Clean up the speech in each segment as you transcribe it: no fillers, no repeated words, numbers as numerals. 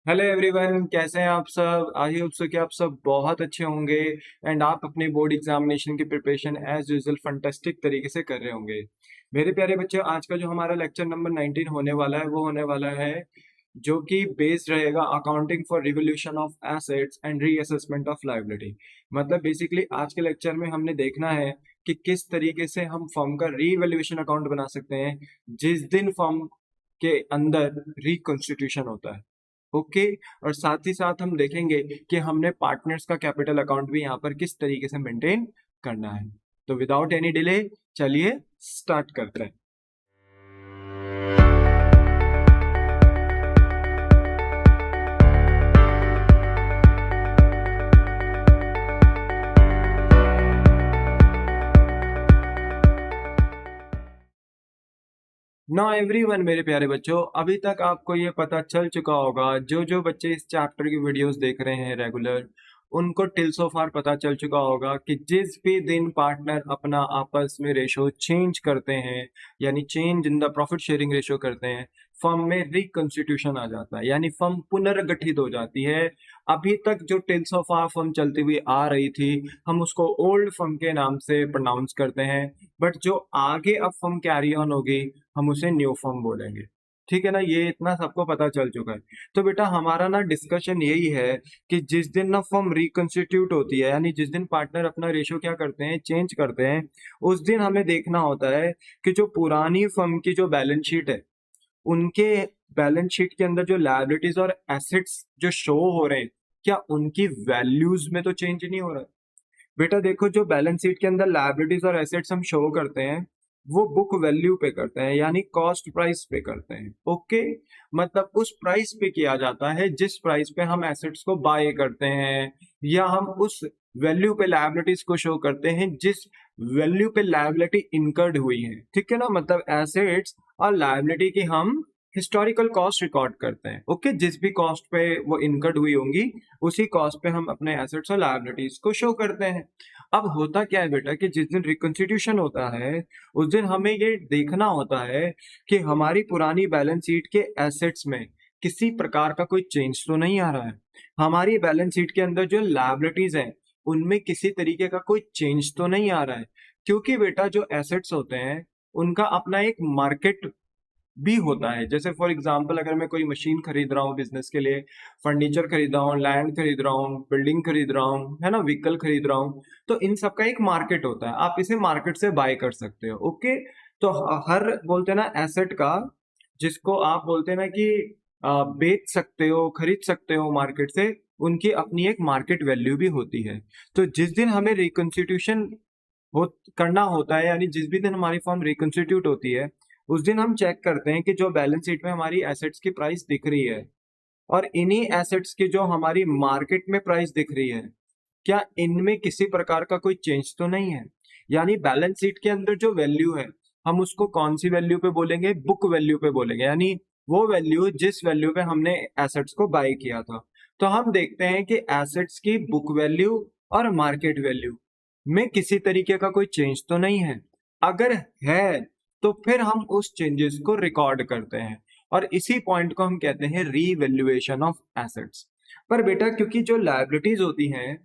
Hello everyone, कैसे हैं आप सब। आई होप सो कि आप सब बहुत अच्छे होंगे एंड आप अपने बोर्ड एग्जामिनेशन की प्रिपरेशन एज यूजुअल फंटेस्टिक तरीके से कर रहे होंगे। मेरे प्यारे बच्चों, आज का जो हमारा लेक्चर नंबर 19 होने वाला है वो होने वाला है जो कि बेस्ड रहेगा accounting for revolution of assets and reassessment of liability. मतलब बेसिकली आज के लेक्चर में हमने देखना है कि किस तरीके से हम फर्म का रीवैल्यूएशन अकाउंट बना सकते हैं जिस दिन फर्म के अंदर रिकॉन्स्टिट्यूशन होता है। ओके। और साथ ही साथ हम देखेंगे कि हमने पार्टनर्स का कैपिटल अकाउंट भी यहाँ पर किस तरीके से मेंटेन करना है। तो विदाउट एनी डिले चलिए स्टार्ट करते हैं। ना एवरीवन, मेरे प्यारे बच्चों, अभी तक आपको ये पता चल चुका होगा, जो जो बच्चे इस चैप्टर की वीडियोस देख रहे हैं रेगुलर, उनको टिल सो फार पता चल चुका होगा कि जिस भी दिन पार्टनर अपना आपस में रेशो चेंज करते हैं, यानी change in the profit sharing ratio करते हैं, फर्म में रिकॉन्स्टिट्यूशन आ जाता है, यानी फर्म पुनर्गठित हो जाती है। अभी तक जो टिल सो फार फर्म चलती हुई आ रही थी, हम उसको ओल्ड फर्म के नाम से प्रोनाउंस करते हैं, बट जो आगे अब फर्म कैरी ऑन होगी हम उसे न्यू फॉर्म बोलेंगे। ठीक है ना, ये इतना सबको पता चल चुका है। तो बेटा हमारा ना डिस्कशन यही है कि जिस दिन ना फर्म रिकॉन्स्टिट्यूट होती है, यानी जिस दिन पार्टनर अपना रेशो क्या करते हैं, चेंज करते हैं, उस दिन हमें देखना होता है कि जो पुरानी फर्म की जो बैलेंस शीट है, उनके बैलेंस शीट के अंदर जो लायबिलिटीज और एसेट्स जो शो हो रहे हैं, क्या उनकी वैल्यूज में तो चेंज नहीं हो रहा है। बेटा देखो, जो बैलेंस शीट के अंदर लायबिलिटीज और एसेट्स हम शो करते हैं वो बुक वैल्यू पे करते हैं, यानी कॉस्ट प्राइस पे करते हैं। ओके। मतलब उस प्राइस पे किया जाता है जिस प्राइस पे हम एसेट्स को बाय करते हैं, या हम उस वैल्यू पे लायबिलिटीज को शो करते हैं जिस वैल्यू पे लायबिलिटी इनकर्ड हुई है। ठीक है ना, मतलब एसेट्स और लायबिलिटी की हम हिस्टोरिकल कॉस्ट रिकॉर्ड करते हैं। ओके, जिस भी कॉस्ट पे वो इनकर्ड हुई होंगी उसी कॉस्ट पे हम अपने एसेट्स और लायबिलिटीज को शो करते हैं। अब होता क्या है बेटा कि जिस दिन रिकॉन्स्टिट्यूशन होता है उस दिन हमें ये देखना होता है कि हमारी पुरानी बैलेंस शीट के एसेट्स में किसी प्रकार का कोई चेंज तो नहीं आ रहा है, हमारी बैलेंस शीट के अंदर जो लायबिलिटीज हैं उनमें किसी तरीके का कोई चेंज तो नहीं आ रहा है। क्योंकि बेटा जो एसेट्स होते हैं उनका अपना एक मार्केट भी होता है। जैसे फॉर एग्जांपल, अगर मैं कोई मशीन खरीद रहा हूँ बिजनेस के लिए, फर्नीचर खरीद रहा हूँ, लैंड खरीद रहा हूँ, बिल्डिंग खरीद रहा हूँ, है ना, व्हीकल खरीद रहा हूँ, तो इन सब का एक मार्केट होता है, आप इसे मार्केट से बाय कर सकते हो। ओके। तो हर बोलते हैं ना एसेट का, जिसको आप बोलते हैं ना कि बेच सकते हो, खरीद सकते हो मार्केट से, उनकी अपनी एक मार्केट वैल्यू भी होती है। तो जिस दिन हमें रिकॉन्स्टिट्यूशन हो करना होता है, यानी जिस भी दिन हमारी फर्म रिकॉन्स्टिट्यूट होती है, उस दिन हम चेक करते हैं कि जो बैलेंस शीट में हमारी एसेट्स की प्राइस दिख रही है और इन्हीं एसेट्स की जो हमारी मार्केट में प्राइस दिख रही है, क्या इनमें किसी प्रकार का कोई चेंज तो नहीं है। यानी बैलेंस शीट के अंदर जो वैल्यू है हम उसको कौन सी वैल्यू पे बोलेंगे, बुक वैल्यू पे बोलेंगे, यानी वो वैल्यू जिस वैल्यू पे हमने एसेट्स को बाय किया था। तो हम देखते हैं कि एसेट्स की बुक वैल्यू और मार्केट वैल्यू में किसी तरीके का कोई चेंज तो नहीं है। अगर है तो फिर हम उस चेंजेस को रिकॉर्ड करते हैं और इसी पॉइंट को हम कहते हैं रीवैल्यूएशन ऑफ एसेट्स। पर बेटा क्योंकि जो लायबिलिटीज होती हैं,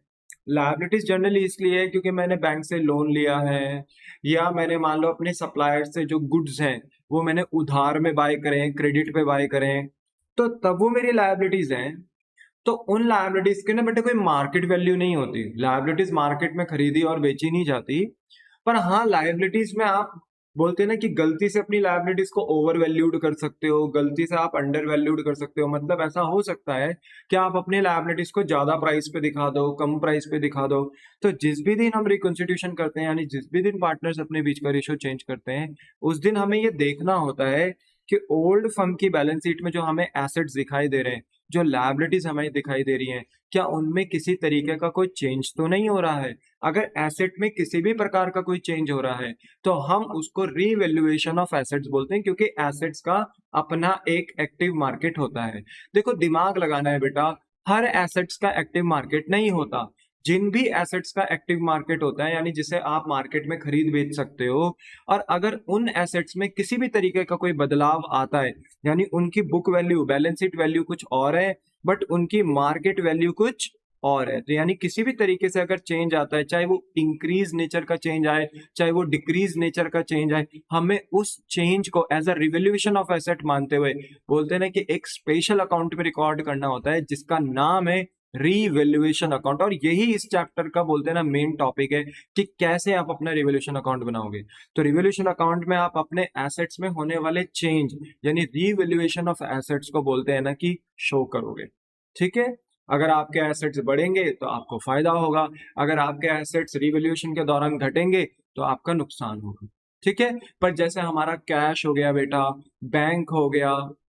लायबिलिटीज जनरली इसलिए है क्योंकि मैंने बैंक से लोन लिया है, या मैंने मान लो अपने सप्लायर से जो गुड्स हैं वो मैंने उधार में बाय करें, क्रेडिट पे बाय करें, तो तब वो मेरी लायबिलिटीज हैं। तो उन लायबिलिटीज के ना बेटा कोई मार्केट वैल्यू नहीं होती, लायबिलिटीज मार्केट में खरीदी और बेची नहीं जाती। पर हाँ, लायबिलिटीज में आप बोलते हैं ना कि गलती से अपनी लायबिलिटीज को ओवर वैल्यूड कर सकते हो, गलती से आप अंडर वैल्यूड कर सकते हो। मतलब ऐसा हो सकता है कि आप अपने लायबिलिटीज को ज्यादा प्राइस पे दिखा दो, कम प्राइस पे दिखा दो। तो जिस भी दिन हम रिकॉन्स्टिट्यूशन करते हैं, यानी जिस भी दिन पार्टनर्स अपने बीच का रेशो चेंज करते हैं, उस दिन हमें ये देखना होता है कि ओल्ड फर्म की बैलेंस शीट में जो हमें एसेट्स दिखाई दे रहे हैं, जो लायबिलिटीज हमें दिखाई दे रही हैं, क्या उनमें किसी तरीके का कोई चेंज तो नहीं हो रहा है। अगर एसेट में किसी भी प्रकार का कोई चेंज हो रहा है तो हम उसको रीवैल्यूएशन ऑफ एसेट्स बोलते हैं, क्योंकि एसेट्स का अपना एक एक्टिव मार्केट होता है। देखो दिमाग लगाना है बेटा, हर एसेट्स का एक्टिव मार्केट नहीं होता। जिन भी एसेट्स का एक्टिव मार्केट होता है, यानी जिसे आप मार्केट में खरीद बेच सकते हो, और अगर उन एसेट्स में किसी भी तरीके का कोई बदलाव आता है, यानी उनकी book value, balance sheet value कुछ और है बट उनकी मार्केट वैल्यू कुछ और है, तो यानी किसी भी तरीके से अगर चेंज आता है, चाहे वो इंक्रीज नेचर का चेंज आए, चाहे वो डिक्रीज नेचर का चेंज आए, हमें उस चेंज को as a revolution of asset मानते हुए बोलते हैं ना कि एक स्पेशल अकाउंट में रिकॉर्ड करना होता है जिसका नाम है रीवैल्यूएशन अकाउंट। और यही इस चैप्टर का बोलते हैं ना मेन टॉपिक है कि कैसे आप अपना रिवोल्यूशन अकाउंट बनाओगे। तो रिवोल्यूशन अकाउंट में आप अपने एसेट्स में होने वाले चेंज यानी रीवैल्यूएशन ऑफ एसेट्स को बोलते हैं ना कि शो करोगे। ठीक है, अगर आपके एसेट्स बढ़ेंगे तो आपको फायदा होगा, अगर आपके एसेट्स रिवोल्यूशन के दौरान घटेंगे तो आपका नुकसान होगा। ठीक है, पर जैसे हमारा कैश हो गया बेटा, बैंक हो गया,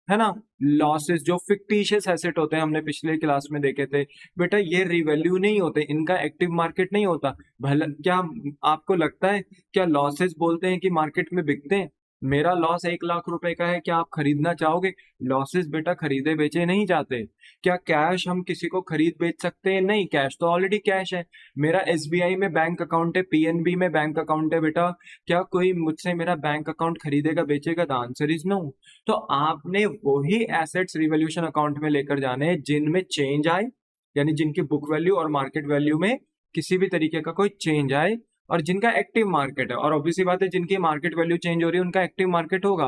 है ना, लॉसेस जो फिक्टिशियस एसेट होते हैं, हमने पिछले क्लास में देखे थे बेटा, ये रिवैल्यू नहीं होते, इनका एक्टिव मार्केट नहीं होता। भला क्या आपको लगता है क्या लॉसेस बोलते हैं कि मार्केट में बिकते हैं? मेरा लॉस 1 लाख रुपए का है, क्या आप खरीदना चाहोगे? लॉसेस बेटा खरीदे बेचे नहीं जाते। क्या कैश हम किसी को खरीद बेच सकते हैं? नहीं, कैश तो ऑलरेडी कैश है। मेरा एसबीआई में बैंक अकाउंट है, पीएनबी में बैंक अकाउंट है बेटा, क्या कोई मुझसे मेरा बैंक अकाउंट खरीदेगा बेचेगा? The answer is no. तो आपने वही एसेट्स रिवोल्यूशन अकाउंट में लेकर जाने हैं जिनमें चेंज आए, यानी जिनकी बुक वैल्यू और मार्केट वैल्यू में किसी भी तरीके का कोई चेंज आए, और जिनका एक्टिव मार्केट है। और ऑब्वियसली बात है, जिनकी मार्केट वैल्यू चेंज हो रही है उनका एक्टिव मार्केट होगा।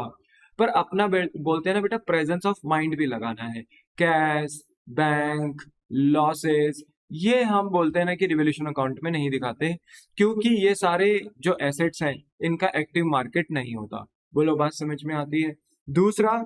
पर अपना बोलते हैं ना बेटा, प्रेजेंस ऑफ माइंड भी लगाना है। कैश, बैंक, लॉसेस, ये हम बोलते हैं ना कि रिवोल्यूशन अकाउंट में नहीं दिखाते, क्योंकि ये सारे जो एसेट्स हैं इनका एक्टिव मार्केट नहीं होता। बोलो बात समझ में आती है? दूसरा,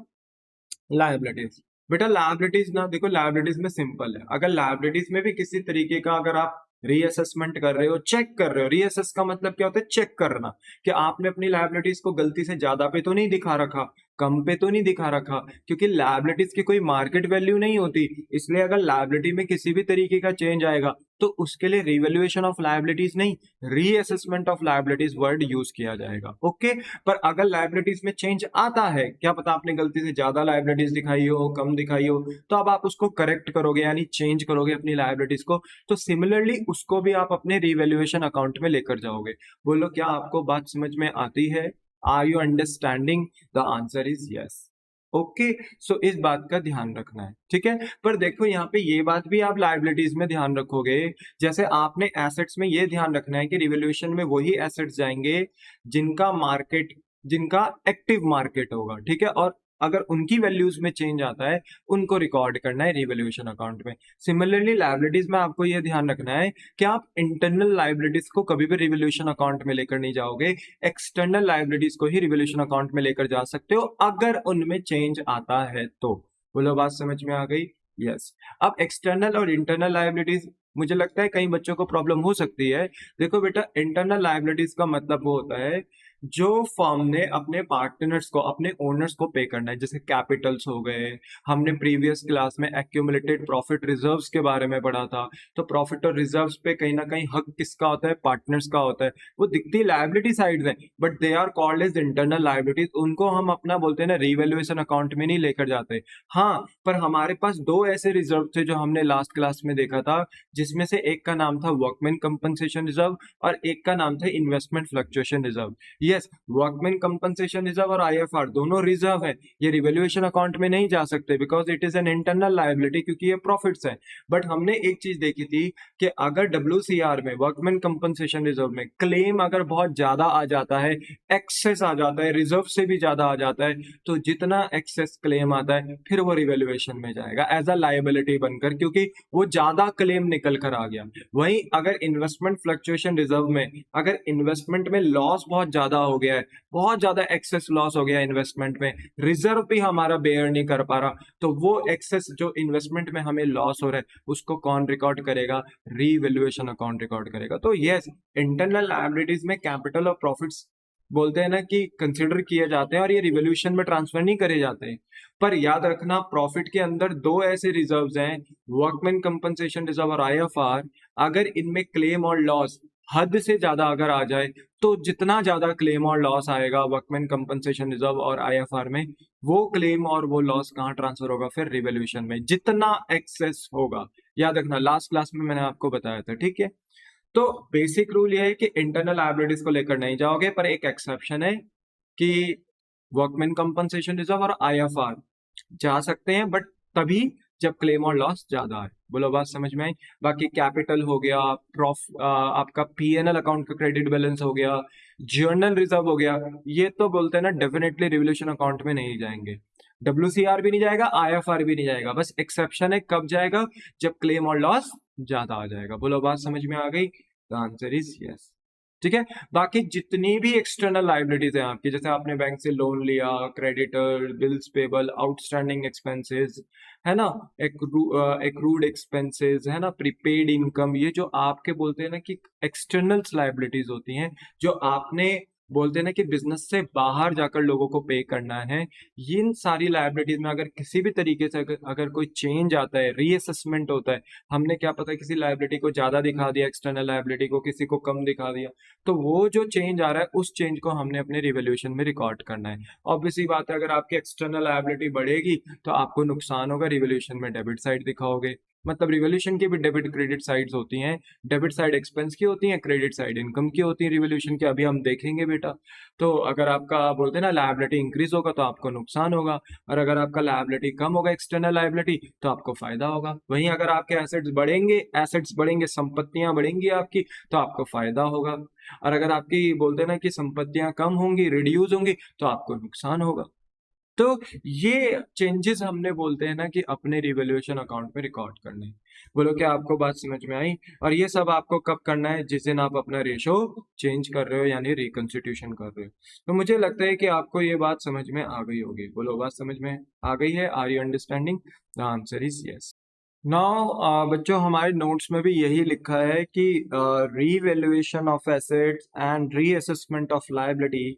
लायबिलिटीज। बेटा लायबिलिटीज ना देखो, लायबिलिटीज में सिंपल है, अगर लायबिलिटीज में भी किसी तरीके का अगर आप रीअसेसमेंट कर रहे हो, चेक कर रहे हो, रीअसेस का मतलब क्या होता है? चेक करना, कि आपने अपनी लायबिलिटीज को गलती से ज्यादा पे तो नहीं दिखा रखा, कम पे तो नहीं दिखा रखा, क्योंकि लायबिलिटीज की कोई मार्केट वैल्यू नहीं होती। इसलिए अगर लायबिलिटी में किसी भी तरीके का चेंज आएगा तो उसके लिए रिवैल्यूएशन ऑफ लायबिलिटीज नहीं, reassessment of liabilities word use किया जाएगा। ओके, पर अगर लायबिलिटीज में चेंज आता है, क्या पता आपने गलती से ज्यादा लायबिलिटीज दिखाई हो, कम दिखाई हो, तो अब आप उसको करेक्ट करोगे, यानी चेंज करोगे अपनी लायबिलिटीज को, तो सिमिलरली उसको भी आप अपने रिवैल्यूएशन अकाउंट में लेकर जाओगे। बोलो क्या आपको बात समझ में आती है? Are you understanding? The answer is yes. Okay, so इस बात का ध्यान रखना है। ठीक है, पर देखो यहाँ पे ये बात भी आप लायबिलिटीज में ध्यान रखोगे, जैसे आपने एसेट्स में ये ध्यान रखना है कि रिवोल्यूशन में वही एसेट्स जाएंगे जिनका मार्केट, जिनका एक्टिव मार्केट होगा। ठीक है, और अगर उनकी वैल्यूज में चेंज आता है उनको रिकॉर्ड करना है रिवोल्यूशन अकाउंट में। सिमिलरली लायबिलिटीज में आपको यह ध्यान रखना है कि आप इंटरनल लायबिलिटीज को कभी भी रिवोल्यूशन अकाउंट में लेकर नहीं जाओगे, एक्सटर्नल लायबिलिटीज को ही रिवोल्यूशन अकाउंट में लेकर जा सकते हो अगर उनमें चेंज आता है तो। बोलो बात समझ में आ गई? यस। अब एक्सटर्नल और इंटरनल लायबिलिटीज, मुझे लगता है कई बच्चों को प्रॉब्लम हो सकती है। देखो बेटा, इंटरनल लायबिलिटीज का मतलब वो होता है जो फर्म ने अपने पार्टनर्स को, अपने ओनर्स को पे करना है, जैसे कैपिटल्स हो गए। हमने प्रीवियस क्लास में एक्यूमुलेटेड प्रॉफिट रिजर्व्स के बारे में पढ़ा था, तो प्रॉफिट और रिजर्व्स पे कहीं ना कहीं हक किसका होता है? पार्टनर्स का होता है। वो दिखती लायबिलिटी साइड में, but they are called as internal liabilities. उनको हम अपना बोलते हैं ना रिवैल्यूएशन अकाउंट में नहीं लेकर जाते। हाँ, पर हमारे पास दो ऐसे रिजर्व थे जो हमने लास्ट क्लास में देखा था, जिसमें से एक का नाम था वर्कमैन कंपनसेशन रिजर्व और एक का नाम था investment fluctuation reserve. Yes, workman compensation reserve और आईएफआर दोनों रिजर्व है, ये रिवैल्यूएशन अकाउंट में नहीं जा सकते because it is an internal liability, क्योंकि ये प्रॉफिट्स है। बट हमने एक चीज देखी थी कि अगर डब्ल्यूसीआर में, वर्कमैन कंपनसेशन रिजर्व में क्लेम अगर बहुत ज्यादा आ जाता है, एक्सेस आ जाता है, रिजर्व से भी ज्यादा आ जाता है, तो जितना एक्सेस क्लेम आता है फिर वो रिवैल्यूएशन में जाएगा एज अ लायबिलिटी बनकर, क्योंकि वो ज्यादा क्लेम निकल कर आ गया। वहीं अगर इन्वेस्टमेंट फ्लक्चुएशन रिजर्व में अगर इन्वेस्टमेंट में लॉस बहुत ज्यादा हो गया है, बहुत ज्यादा एक्सेस लॉस हो गया इन्वेस्टमेंट में, रिजर्व भी हमारा बेयर नहीं कर पा रहा, तो वो एक्सेस जो इन्वेस्टमेंट में हमें लॉस हो रहा है उसको कौन रिकॉर्ड करेगा? रीवैल्यूएशन अकाउंट रिकॉर्ड करेगा। तो यस, इंटरनल लायबिलिटीज में कैपिटल और प्रॉफिट्स बोलते हैं ना कि कंसिडर किए जाते हैं और ये रिवोल्यूशन में ट्रांसफर नहीं करे जाते हैं। पर याद रखना, प्रॉफिट के अंदर दो ऐसे रिजर्व्स हैं, वर्कमैन कंपनसेशन रिजर्व और आईएफआर। अगर इनमें क्लेम और लॉस हद से ज्यादा अगर आ जाए, तो जितना ज्यादा क्लेम और लॉस आएगा वर्कमैन कंपनसेशन रिजर्व और आईएफआर में, वो क्लेम और वो लॉस कहाँ ट्रांसफर होगा? फिर रिवोल्यूशन में। जितना एक्सेस होगा, याद रखना, लास्ट क्लास में मैंने आपको बताया था, ठीक है। तो बेसिक रूल ये है कि इंटरनल लायबिलिटीज को लेकर नहीं जाओगे, पर एक एक्सेप्शन है कि वर्कमैन कंपनसेशन रिजर्व और आईएफआर जा सकते हैं, बट तभी जब क्लेम और लॉस ज्यादा है। बोलो बात समझ में आई। बाकी कैपिटल हो गया, आपका पीएनएल अकाउंट का क्रेडिट बैलेंस हो गया, जर्नल रिजर्व हो गया, ये तो बोलते हैं ना डेफिनेटली रिवोल्यूशन अकाउंट में नहीं जाएंगे। डब्ल्यूसीआर भी नहीं जाएगा, आईएफआर भी नहीं जाएगा, बस एक्सेप्शन है कब जाएगा, जब क्लेम और लॉस ज्यादा आ जाएगा। बोलो बात समझ में आ गई? द आंसर इज यस, ठीक है। बाकी जितनी भी एक्सटर्नल लाइबिलिटीज है आपकी, जैसे आपने बैंक से लोन लिया, creditor, bills payable, outstanding expenses, है ना, एक्रूड एक्सपेंसेस, है ना, प्रीपेड इनकम, ये जो आपके बोलते हैं ना कि एक्सटर्नल लाइबिलिटीज होती हैं, जो आपने बोलते हैं ना कि बिजनेस से बाहर जाकर लोगों को पे करना है, इन सारी लाइबिलिटीज में अगर किसी भी तरीके से अगर कोई चेंज आता है, रीअसेसमेंट होता है, हमने क्या पता किसी लाइबिलिटी को ज्यादा दिखा दिया, एक्सटर्नल लाइबिलिटी को किसी को कम दिखा दिया, तो वो जो चेंज आ रहा है उस चेंज को हमने अपने रिवोल्यूशन में रिकॉर्ड करना है। ऑब्वियसली बात है, अगर आपकी एक्सटर्नल लायबिलिटी बढ़ेगी तो आपको नुकसान होगा, रिवोल्यूशन में डेबिट साइड दिखाओगे। मतलब रिवोल्यूशन की भी डेबिट क्रेडिट साइड्स होती हैं, डेबिट साइड एक्सपेंस की होती है, क्रेडिट साइड इनकम की होती है रिवोल्यूशन की, अभी हम देखेंगे बेटा। तो अगर आपका बोलते हैं ना लायबिलिटी इंक्रीज होगा तो आपको नुकसान होगा, और अगर आपका लायबिलिटी कम होगा एक्सटर्नल लायबिलिटी तो आपको फायदा होगा। वहीं अगर आपके एसेट्स बढ़ेंगे, संपत्तियां बढ़ेंगी आपकी, तो आपको फायदा होगा। और अगर आपकी बोलते हैं ना कि संपत्तियां कम होंगी, रिड्यूस होंगी, तो आपको नुकसान होगा। तो ये चेंजेस हमने बोलते हैं ना कि अपने रिवोल्यूशन अकाउंट में रिकॉर्ड करने हैं। बोलो क्या आपको बात समझ में आई? और ये सब आपको कब करना है? जिस दिन आप अपना रेशो चेंज कर रहे हो, यानी रिकंस्टिट्यूशन कर रहे हो। तो मुझे लगता है कि आपको ये बात समझ में आ गई होगी। बोलो बात समझ में आ गई है? Are you understanding? The answer is yes. Now बच्चों, हमारे नोट्स में भी यही लिखा है कि revaluation of assets and reassessment of liability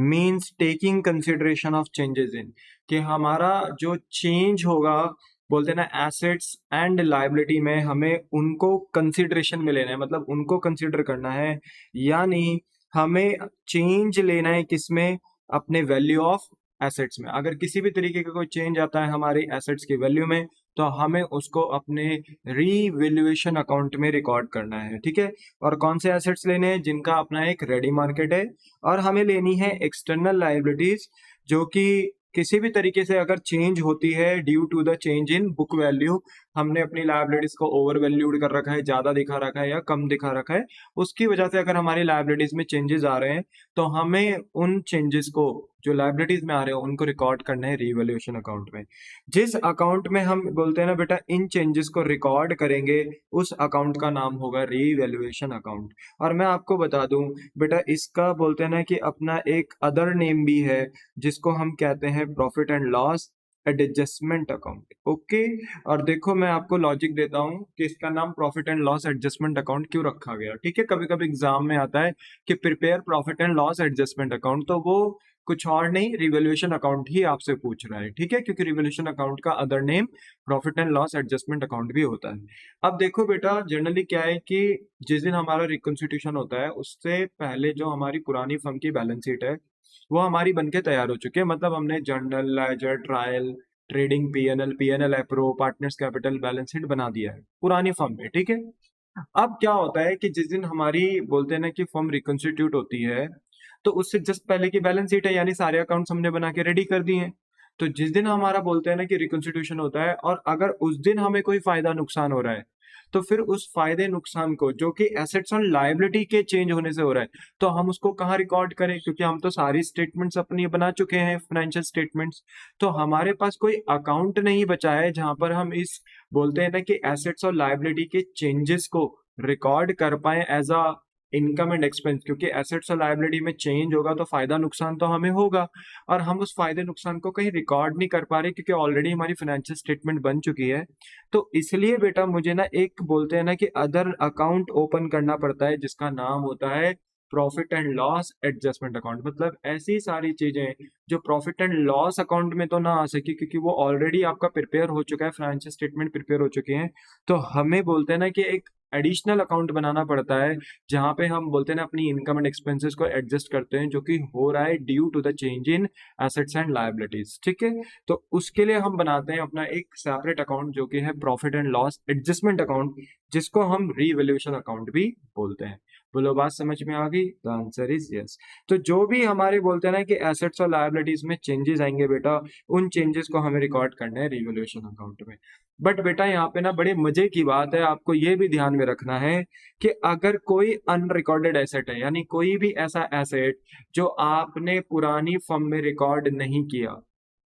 means taking consideration of changes in, कि हमारा जो चेंज होगा बोलते हैं ना एसेट्स एंड लायबिलिटी में, हमें उनको कंसिडरेशन में लेना है, मतलब उनको कंसिडर करना है। यानी हमें चेंज लेना है किसमें? अपने वैल्यू ऑफ एसेट्स में। अगर किसी भी तरीके का कोई चेंज आता है हमारी एसेट्स की वैल्यू में, तो हमें उसको अपने रीवैल्यूएशन अकाउंट में रिकॉर्ड करना है, ठीक है। और कौन से एसेट्स लेने हैं? जिनका अपना एक रेडी मार्केट है, और हमें लेनी है एक्सटर्नल लायबिलिटीज, जो कि किसी भी तरीके से अगर चेंज होती है due to the change in book value, हमने अपनी लायबिलिटीज को ओवर वैल्यूड कर रखा है, ज्यादा दिखा रखा है या कम दिखा रखा है, उसकी वजह से अगर हमारी लायबिलिटीज में चेंजेस आ रहे हैं, तो हमें उन चेंजेस को जो लायबिलिटीज में आ रहे हैं उनको रिकॉर्ड करना है रीवैल्यूएशन अकाउंट में। जिस अकाउंट में हम बोलते हैं ना बेटा इन चेंजेस को रिकॉर्ड करेंगे, उस अकाउंट का नाम होगा रीवैल्यूएशन अकाउंट। और मैं आपको बता दूं बेटा, इसका बोलते हैं ना कि अपना एक अदर नेम भी है, जिसको हम कहते हैं profit and loss adjustment account. Okay, और देखो मैं आपको लॉजिक देता हूं कि इसका नाम profit and loss adjustment account क्यों रखा गया, ठीक है। कभी कभी एग्जाम में आता है कि prepare profit and loss adjustment account, तो वो कुछ और नहीं, रिवोल्यूशन अकाउंट ही आपसे पूछ रहा है, ठीक है, क्योंकि रिवोल्यूशन अकाउंट का other name profit and loss adjustment account भी होता है। अब देखो बेटा, जनरली क्या है कि जिस दिन हमारा रिकंस्टिट्यूशन होता है उससे पहले जो हमारी पुरानी फर्म की बैलेंस शीट है वो हमारी बनके तैयार हो चुकी है। मतलब हमने journal, ledger, trial, trading, P N L appro, partners capital balance sheet बना दिया है पुरानी फर्म में, ठीक है। अब क्या होता है कि जिस दिन हमारी बोलते हैं ना कि फर्म रिकंस्टिट्यूट होती है, तो उससे जस्ट पहले की बैलेंस शीट है, यानी सारे अकाउंट्स हमने बना के रेडी कर दिए हैं। तो जिस दिन हमारा बोलते हैं ना कि रिकंस्टिट्यूशन होता है, और अगर उस दिन हमें कोई फायदा नुकसान हो रहा है, तो फिर उस फायदे नुकसान को, जो कि एसेट्स और लायबिलिटी के चेंज होने से हो रहा है, तो हम उसको कहाँ रिकॉर्ड करें? क्योंकि हम तो सारी स्टेटमेंट्स अपनी बना चुके हैं, फाइनेंशियल स्टेटमेंट्स। तो हमारे पास कोई अकाउंट नहीं बचा है जहां पर हम इस बोलते हैं ना कि एसेट्स और लायबिलिटी के चेंजेस को रिकॉर्ड कर पाए as a income and expense. क्योंकि एसेट्स और लायबिलिटी में चेंज होगा तो फायदा नुकसान तो हमें होगा, और हम उस फायदे नुकसान को कहीं रिकॉर्ड नहीं कर पा रहे क्योंकि ऑलरेडी हमारी फाइनेंशियल स्टेटमेंट बन चुकी है। तो इसलिए बेटा मुझे ना एक बोलते हैं ना कि अदर अकाउंट ओपन करना पड़ता है, जिसका नाम होता है profit and loss adjustment account. मतलब ऐसी सारी चीजें जो प्रॉफिट एंड लॉस अकाउंट में तो ना आ सकी, क्योंकि वो ऑलरेडी आपका प्रिपेयर हो चुका है, फाइनेंशियल स्टेटमेंट प्रिपेयर हो चुके हैं। तो हमें बोलते हैं ना कि एक एडिशनल अकाउंट बनाना पड़ता है जहां पे हम बोलते हैं ना अपनी इनकम एंड एक्सपेंसेस को एडजस्ट करते हैं जो कि हो रहा है due to the change in assets and liabilities. ठीक है, तो उसके लिए हम बनाते हैं अपना एक सेपरेट अकाउंट जो कि है profit and loss adjustment account, जिसको हम रीवैल्यूएशन अकाउंट भी बोलते हैं। बोलो बात समझ में आ गई? The answer is yes. तो जो भी हमारे बोलते हैं ना कि एसेट्स और लायबिलिटीज में चेंजेस आएंगे बेटा, उन चेंजेस को हमें रिकॉर्ड करना है रिवॉल्यूशन अकाउंट में। बट बेटा यहाँ पे ना बड़े मजे की बात है, आपको ये भी ध्यान में रखना है कि अगर कोई अनरिकॉर्डेड एसेट है, यानी कोई भी ऐसा एसेट जो आपने पुरानी फर्म में रिकॉर्ड नहीं किया,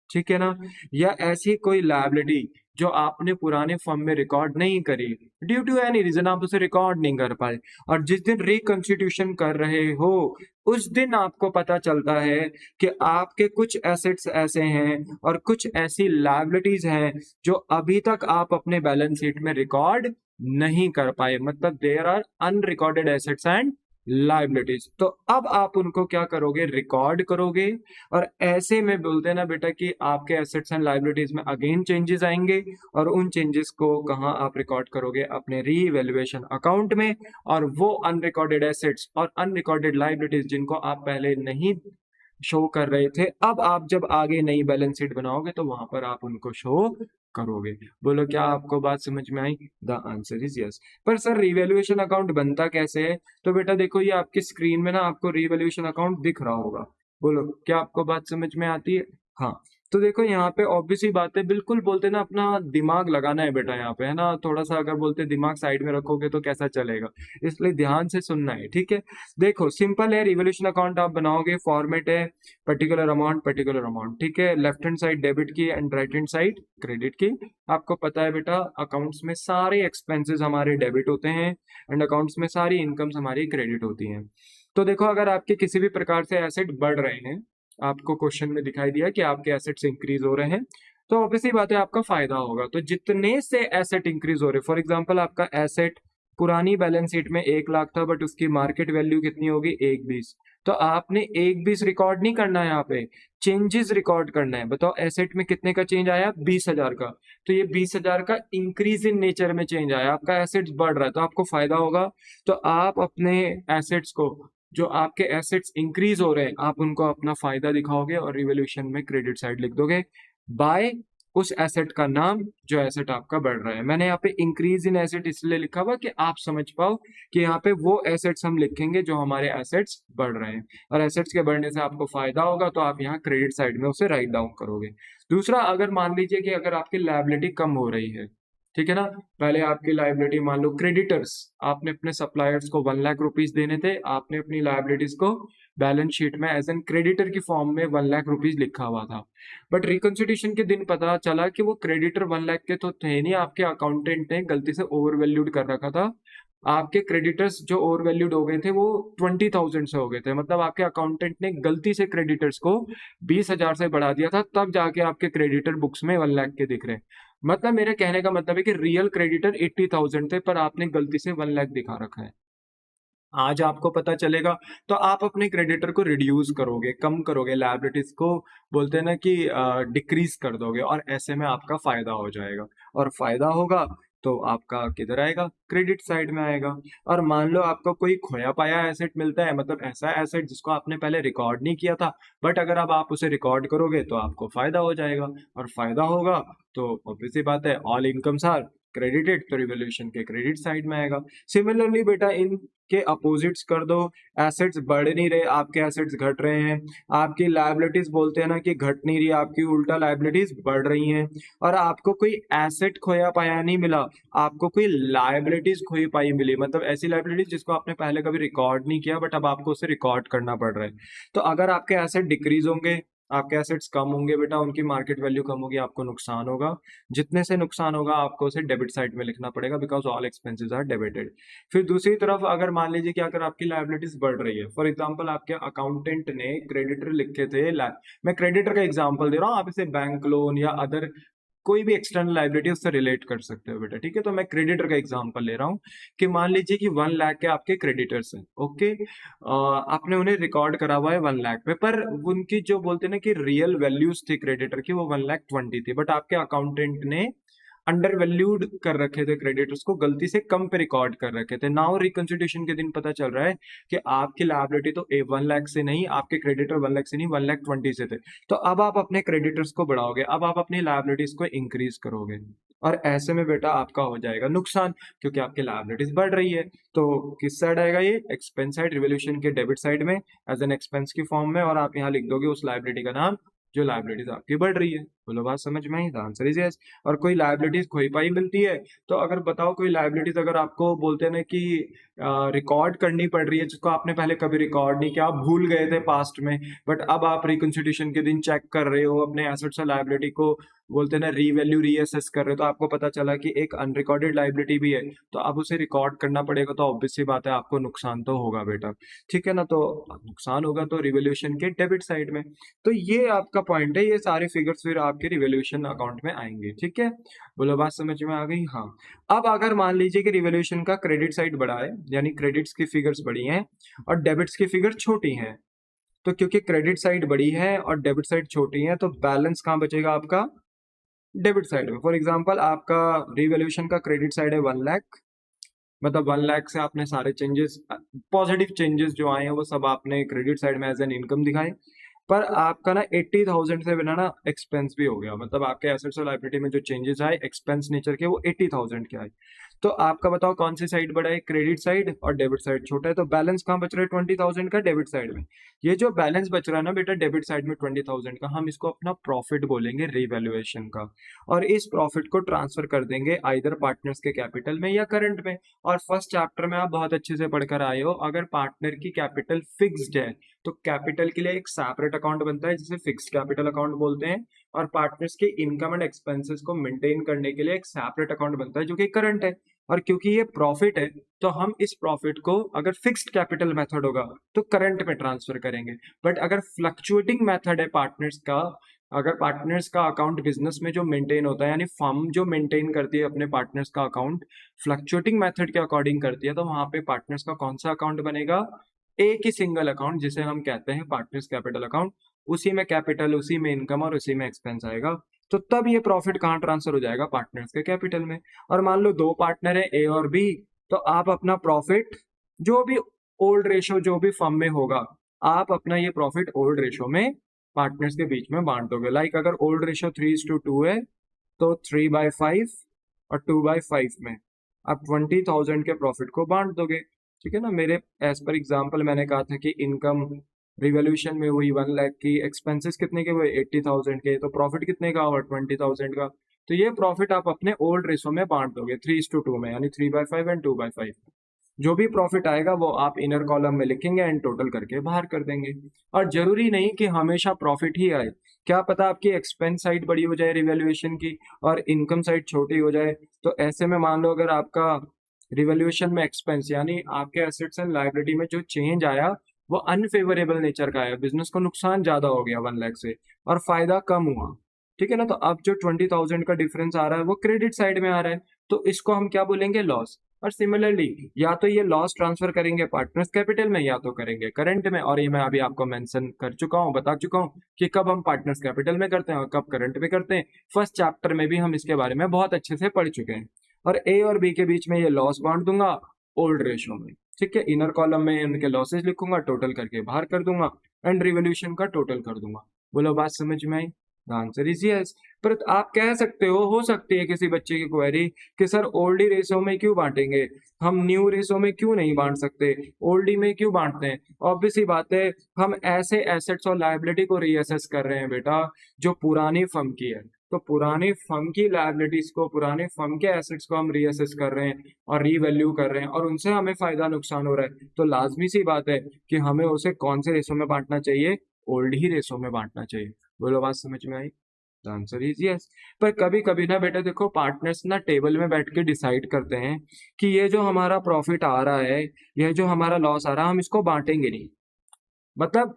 ठीक है ना, या ऐसी कोई लायबिलिटी जो आपने पुराने फर्म में रिकॉर्ड नहीं करी, ड्यू टू एनी रीजन आप उसे रिकॉर्ड नहीं कर पाए, और जिस दिन रिकंस्टिट्यूशन कर रहे हो उस दिन आपको पता चलता है कि आपके कुछ एसेट्स ऐसे हैं और कुछ ऐसी लायबिलिटीज हैं जो अभी तक आप अपने बैलेंस शीट में रिकॉर्ड नहीं कर पाए, मतलब there are unrecorded assets and liabilities. तो अब आप उनको क्या करोगे? रिकॉर्ड करोगे। और ऐसे में बोलते हैं ना बेटा कि आपके एसेट्स एंड लायबिलिटीज में अगेन चेंजेस आएंगे, और उन चेंजेस को कहाँ आप रिकॉर्ड करोगे? अपने रीवैल्यूएशन अकाउंट में। और वो अनरिकॉर्डेड एसेट्स और अनरिकॉर्डेड लायबिलिटीज जिनको आप पहले नहीं शो कर रहे थे, अब आप जब आगे नई बैलेंस शीट बनाओगे तो वहां पर आप उनको शो करोगे। बोलो क्या आपको बात समझ में आई? The answer is yes. पर सर रिवैल्यूएशन अकाउंट बनता कैसे है? तो बेटा देखो ये आपकी स्क्रीन में ना आपको रिवैल्यूएशन अकाउंट दिख रहा होगा। बोलो क्या आपको बात समझ में आती है? हाँ, तो देखो यहाँ पे ऑब्वियस ही बात है, बिल्कुल बोलते ना अपना दिमाग लगाना है बेटा यहाँ पे, है ना, थोड़ा सा अगर बोलते दिमाग साइड में रखोगे तो कैसा चलेगा, इसलिए ध्यान से सुनना है। ठीक है, देखो सिंपल है, रिवॉल्यूशन अकाउंट आप बनाओगे, फॉर्मेट है पर्टिकुलर अमाउंट, ठीक है, लेफ्ट हैंड साइड डेबिट की and right hand side credit की। आपको पता है बेटा अकाउंट्स में सारे एक्सपेंसेस हमारे डेबिट होते हैं एंड अकाउंट्स में सारी इनकम्स हमारी क्रेडिट होती हैं। तो देखो अगर आपके किसी भी प्रकार से एसेट बढ़ रहे हैं, आपको क्वेश्चन में दिखाई दिया कि आपके एसेट्स इंक्रीज हो रहे हैं, तो ऑब्वियसली बात है आपका फायदा होगा। तो जितने से एसेट इंक्रीज हो रहे, फॉर एग्जांपल आपका एसेट पुरानी बैलेंस शीट में 1 लाख था बट उसकी मार्केट वैल्यू कितनी होगी? 1,20। तो आपने 1,20 रिकॉर्ड नहीं करना है, यहाँ पे चेंजेस रिकॉर्ड करना है। बताओ एसेट में कितने का चेंज आया? 20,000 का। तो ये 20,000 का इंक्रीज इन नेचर में चेंज आया, आपका एसेट्स बढ़ रहा है तो आपको फायदा होगा। तो आप अपने एसेट्स को, जो आपके एसेट्स इंक्रीज हो रहे हैं, आप उनको अपना फायदा दिखाओगे और रिवॉल्यूशन में क्रेडिट साइड लिख दोगे बाय उस एसेट का नाम जो एसेट आपका बढ़ रहा है। मैंने यहाँ पे इंक्रीज इन एसेट इसलिए लिखा हुआ कि आप समझ पाओ कि यहाँ पे वो एसेट्स हम लिखेंगे जो हमारे एसेट्स बढ़ रहे हैं, और एसेट्स के बढ़ने से आपको फायदा होगा तो आप यहाँ क्रेडिट साइड में उसे राइट डाउन करोगे। दूसरा, अगर मान लीजिए कि अगर आपकी लायबिलिटी कम हो रही है, ठीक है ना, पहले आपकी लायबिलिटी मान लो क्रेडिटर्स, आपने अपने सप्लायर्स को 1 लाख रुपीज देने थे, आपने अपनी लायबिलिटीज को बैलेंस शीट में एज एन क्रेडिटर की फॉर्म में 1 लाख रुपीज लिखा हुआ था, बट रिकंसिलिएशन के दिन पता चला कि वो क्रेडिटर 1 लाख के तो थे नहीं, आपके अकाउंटेंट ने गलती से ओवर वैल्यूड कर रखा था। आपके क्रेडिटर्स जो ओवर वैल्यूड हो गए थे वो 20,000 से हो गए थे, मतलब आपके अकाउंटेंट ने गलती से क्रेडिटर्स को 20,000 से बढ़ा दिया था, तब जाके आपके क्रेडिटर बुक्स में 1 लाख के दिख रहे हैं। मतलब मेरे कहने का मतलब है कि रियल क्रेडिटर 80,000 थे पर आपने गलती से 1 लाख दिखा रखा है। आज आपको पता चलेगा तो आप अपने क्रेडिटर को रिड्यूस करोगे, कम करोगे, लायबिलिटीज को बोलते हैं ना कि डिक्रीज कर दोगे, और ऐसे में आपका फायदा हो जाएगा। और फायदा होगा तो आपका किधर आएगा? क्रेडिट साइड में आएगा। और मान लो आपको कोई खोया पाया एसेट मिलता है, मतलब ऐसा एसेट जिसको आपने पहले रिकॉर्ड नहीं किया था, बट अगर अब आप उसे रिकॉर्ड करोगे तो आपको फायदा हो जाएगा। और फायदा होगा तो ऑब्वियसली बात है ऑल इनकम्स आर क्रेडिटेड, तो रिवॉल्यूशन के क्रेडिट साइड में आएगा। सिमिलरली बेटा इन के अपोजिट्स कर दो, एसेट्स बढ़ नहीं रहे, आपके एसेट्स घट रहे हैं, आपकी लायबिलिटीज बोलते हैं ना कि घट नहीं रही, आपकी उल्टा लायबिलिटीज बढ़ रही हैं, और आपको कोई एसेट खोया पाया नहीं मिला, आपको कोई लायबिलिटीज खोई पाई मिली, मतलब ऐसी लायबिलिटीज जिसको आपने पहले कभी रिकॉर्ड नहीं किया बट अब आपको उसे रिकॉर्ड करना पड़ रहा है। तो अगर आपके एसेट डिक्रीज होंगे, आपके एसेट्स कम होंगे बेटा, उनकी मार्केट वैल्यू कम होगी, आपको नुकसान होगा। जितने से नुकसान होगा आपको उसे डेबिट साइड में लिखना पड़ेगा, because all expenses are debited. फिर दूसरी तरफ अगर मान लीजिए कि अगर आपकी लायबिलिटीज बढ़ रही है, फॉर एग्जांपल आपके अकाउंटेंट ने क्रेडिटर लिखे थे, मैं क्रेडिटर का एग्जांपल दे रहा हूँ, आप इसे बैंक लोन या अदर कोई भी एक्सटर्नल लायबिलिटी उससे रिलेट कर सकते हो बेटा, ठीक है। तो मैं क्रेडिटर का एग्जांपल ले रहा हूँ कि मान लीजिए कि 1 लाख के आपके क्रेडिटर्स हैं, ओके, आपने उन्हें रिकॉर्ड करा हुआ है 1 लाख पे, पर उनकी जो बोलते हैं ना कि रियल वैल्यूज थी क्रेडिटर की वो 1,20,000 थी, बट आपके अकाउंटेंट ने अंडर वैल्यूड कर रखे थे क्रेडिटर्स को, गलती से कम पे रिकॉर्ड कर रखे थे। नाउ रिकंसिडरेशन के दिन पता चल रहा है कि आपकी लायबिलिटी तो 1 लाख से नहीं, आपके क्रेडिटर 1 लाख से नहीं 1,20,000 से थे। तो अब आप अपने क्रेडिटर्स को बढ़ाओगे, अब आप अपनी लायबिलिटीज को इंक्रीज करोगे, और ऐसे में बेटा आपका हो जाएगा नुकसान, क्योंकि आपकी लायबिलिटीज बढ़ रही है। तो किस साइड आएगा ये? एक्सपेंस साइड, रिवोल्यूशन के डेबिट साइड में एज एन एक्सपेंस की फॉर्म में, और आप यहाँ लिख दोगे उस लायबिलिटी का नाम जो लायबिलिटीज आपकी बढ़ रही है। बोलो बात समझ में आई? The answer is yes. और कोई लायबिलिटीज खोई पाई मिलती है, तो अगर बताओ कोई लायबिलिटीज अगर आपको बोलते हैं ना कि रिकॉर्ड करनी पड़ रही है, जिसको आपने पहले कभी रिकॉर्ड नहीं किया, आप भूल गए थे पास्ट में, बट अब आप रिकंसिडरेशन के दिन चेक कर रहे हो अपने एसेट्स और लायबिलिटी को, बोलते हैं ना रीवैल्यू रीअसेस कर रहे हो, तो आपको पता चला कि एक अनरिकॉर्डेड लायबिलिटी भी है, तो अब उसे रिकॉर्ड करना पड़ेगा, तो ऑब्वियस सी बात है आपको नुकसान तो होगा बेटा, ठीक है ना। तो नुकसान होगा तो रिवोल्यूशन के डेबिट साइड में। तो ये आपका पॉइंट है, ये सारे फिगर्स फिर आपके रिवोल्यूशन अकाउंट में आएंगे, ठीक है। बोलो बात समझ में आ गई? हाँ। अब अगर मान लीजिए कि रिवोल्यूशन का क्रेडिट साइड बड़ा है, यानी क्रेडिट्स की फिगर्स बड़ी हैं और डेबिट्स की फिगर छोटी हैं, तो क्योंकि क्रेडिट साइड बड़ी है और डेबिट साइड छोटी है, तो बैलेंस कहाँ बचेगा आपका? डेबिट साइड में। फॉर एग्जांपल आपका रिवोल्यूशन का क्रेडिट साइड है 1 लाख, मतलब 1 लाख से आपने सारे चेंजेस, पॉजिटिव चेंजेस जो आए हैं वो सब आपने क्रेडिट साइड में एज एन इनकम दिखाए, पर आपका ना 80,000 से बिना ना एक्सपेंस भी हो गया, मतलब आपके एसेट्स और लायबिलिटी में जो चेंजेस आए एक्सपेंस नेचर के वो 80,000 के आए। तो आपका बताओ कौन सी साइड बड़ा है? क्रेडिट साइड, और डेबिट साइड छोटा है, तो बैलेंस कहाँ बच रहा है? 20,000 का डेबिट साइड में। ये जो बैलेंस बच रहा है ना बेटा डेबिट साइड में 20,000 का, हम इसको अपना प्रॉफिट बोलेंगे रिवैल्यूएशन का, और इस प्रॉफिट को ट्रांसफर कर देंगे आइदर पार्टनर्स के कैपिटल में या करंट में। और फर्स्ट चैप्टर में आप बहुत अच्छे से पढ़कर आए हो, अगर पार्टनर की कैपिटल फिक्स्ड है तो कैपिटल के लिए एक सेपरेट अकाउंट बनता है जिसे फिक्स्ड कैपिटल अकाउंट बोलते हैं, और पार्टनर्स के इनकम एंड एक्सपेंसेस को मेंटेन करने के लिए एक सेपरेट अकाउंट बनता है जो कि करंट है। और क्योंकि ये प्रॉफिट है तो हम इस प्रॉफिट को अगर फिक्स्ड कैपिटल मेथड होगा तो करंट में ट्रांसफर करेंगे, बट अगर फ्लक्चुएटिंग मेथड है पार्टनर्स का, अगर पार्टनर्स का अकाउंट बिजनेस में जो मेंटेन होता है, यानी फर्म जो मेंटेन करती है अपने पार्टनर्स का अकाउंट फ्लक्चुएटिंग मेथड के अकॉर्डिंग करती है, तो वहां पे पार्टनर्स का कौन सा अकाउंट बनेगा? एक ही सिंगल अकाउंट जिसे हम कहते हैं पार्टनर्स कैपिटल अकाउंट, उसी में कैपिटल, उसी में इनकम और उसी में एक्सपेंस आएगा। तो तब ये प्रॉफिट कहाँ ट्रांसफर हो जाएगा? पार्टनर्स के कैपिटल में। और मान लो दो पार्टनर है ए और बी, तो आप अपना प्रॉफिट जो भी ओल्ड रेशो जो भी फर्म में होगा, आप अपना ये प्रॉफिट ओल्ड रेशो में पार्टनर्स के बीच में बांट दोगे। लाइक अगर ओल्ड रेशो 3:2 है तो 3/5 और 2/5 में आप 20,000 के प्रॉफिट को बांट दोगे, ठीक है ना। मेरे एज पर एग्जाम्पल मैंने कहा था कि इनकम रिवोल्यूशन में हुई 1 लाख की, एक्सपेंसेस कितने के हुए? 80,000 के, तो प्रॉफिट कितने का हुआ? 20,000 का। तो ये प्रॉफिट आप अपने ओल्ड रेशो में बांट दोगे 3:2 में, यानी 3/5 एंड 2/5। जो भी प्रॉफिट आएगा वो आप इनर कॉलम में लिखेंगे एंड टोटल करके बाहर कर देंगे। और जरूरी नहीं कि हमेशा प्रॉफिट ही आए, क्या पता आपकी एक्सपेंस साइड बड़ी हो जाए रिवैल्यूएशन की और इनकम साइड छोटी हो जाए। तो ऐसे में मान लो अगर आपका रिवैल्यूएशन में एक्सपेंस यानी आपके एसेट्स एंड लायबिलिटी में जो चेंज आया वो अनफेवरेबल नेचर का आया, बिजनेस को नुकसान ज्यादा हो गया 1 लाख से और फायदा कम हुआ, ठीक है ना। तो अब जो 20,000 का डिफरेंस आ रहा है वो क्रेडिट साइड में आ रहा है, तो इसको हम क्या बोलेंगे? लॉस। और सिमिलरली या तो ये लॉस ट्रांसफर करेंगे पार्टनर्स कैपिटल में या तो करेंगे करंट में, और ये मैं अभी आपको मेंशन कर चुका हूँ, बता चुका हूँ कि कब हम पार्टनर्स कैपिटल में करते हैं और कब करंट में करते हैं। फर्स्ट चैप्टर में भी हम इसके बारे में बहुत अच्छे से पढ़ चुके हैं। और ए और बी के बीच में ये लॉस बांट दूंगा ओल्ड रेशो में, ठीक है। इनर कॉलम में इनके लॉसेस लिखूंगा, टोटल करके बाहर कर दूंगा एंड रिवोल्यूशन का टोटल कर दूंगा। बोलो बात समझ में आई? The answer is yes. पर आप कह सकते हो सकती है किसी बच्चे की क्वेरी कि सर ओल्डी रेशो में क्यों बांटेंगे, हम न्यू रेशो में क्यों नहीं बांट सकते, ओल्डी में क्यों बांटते हैं? ऑब्वियस ही बात है, हम ऐसे एसेट्स और लायबिलिटी को रीअसेस कर रहे हैं बेटा जो पुरानी फर्म की है, तो पुरानी फर्म की लायबिलिटीज को, पुराने फर्म के एसेट्स को हम रीअसेस कर रहे हैं और रीवैल्यू कर रहे हैं और उनसे हमें फायदा नुकसान हो रहा है, तो लाजमी सी बात है कि हमें उसे कौन से रेशो में बांटना चाहिए? ओल्ड ही रेशो में बांटना चाहिए। बोलो बात समझ में आई? Answer is yes. पर कभी कभी ना बेटा देखो पार्टनर्स ना टेबल में बैठ के डिसाइड करते हैं कि ये जो हमारा प्रॉफिट आ रहा है, ये जो हमारा लॉस आ रहा है, हम इसको बांटेंगे नहीं। मतलब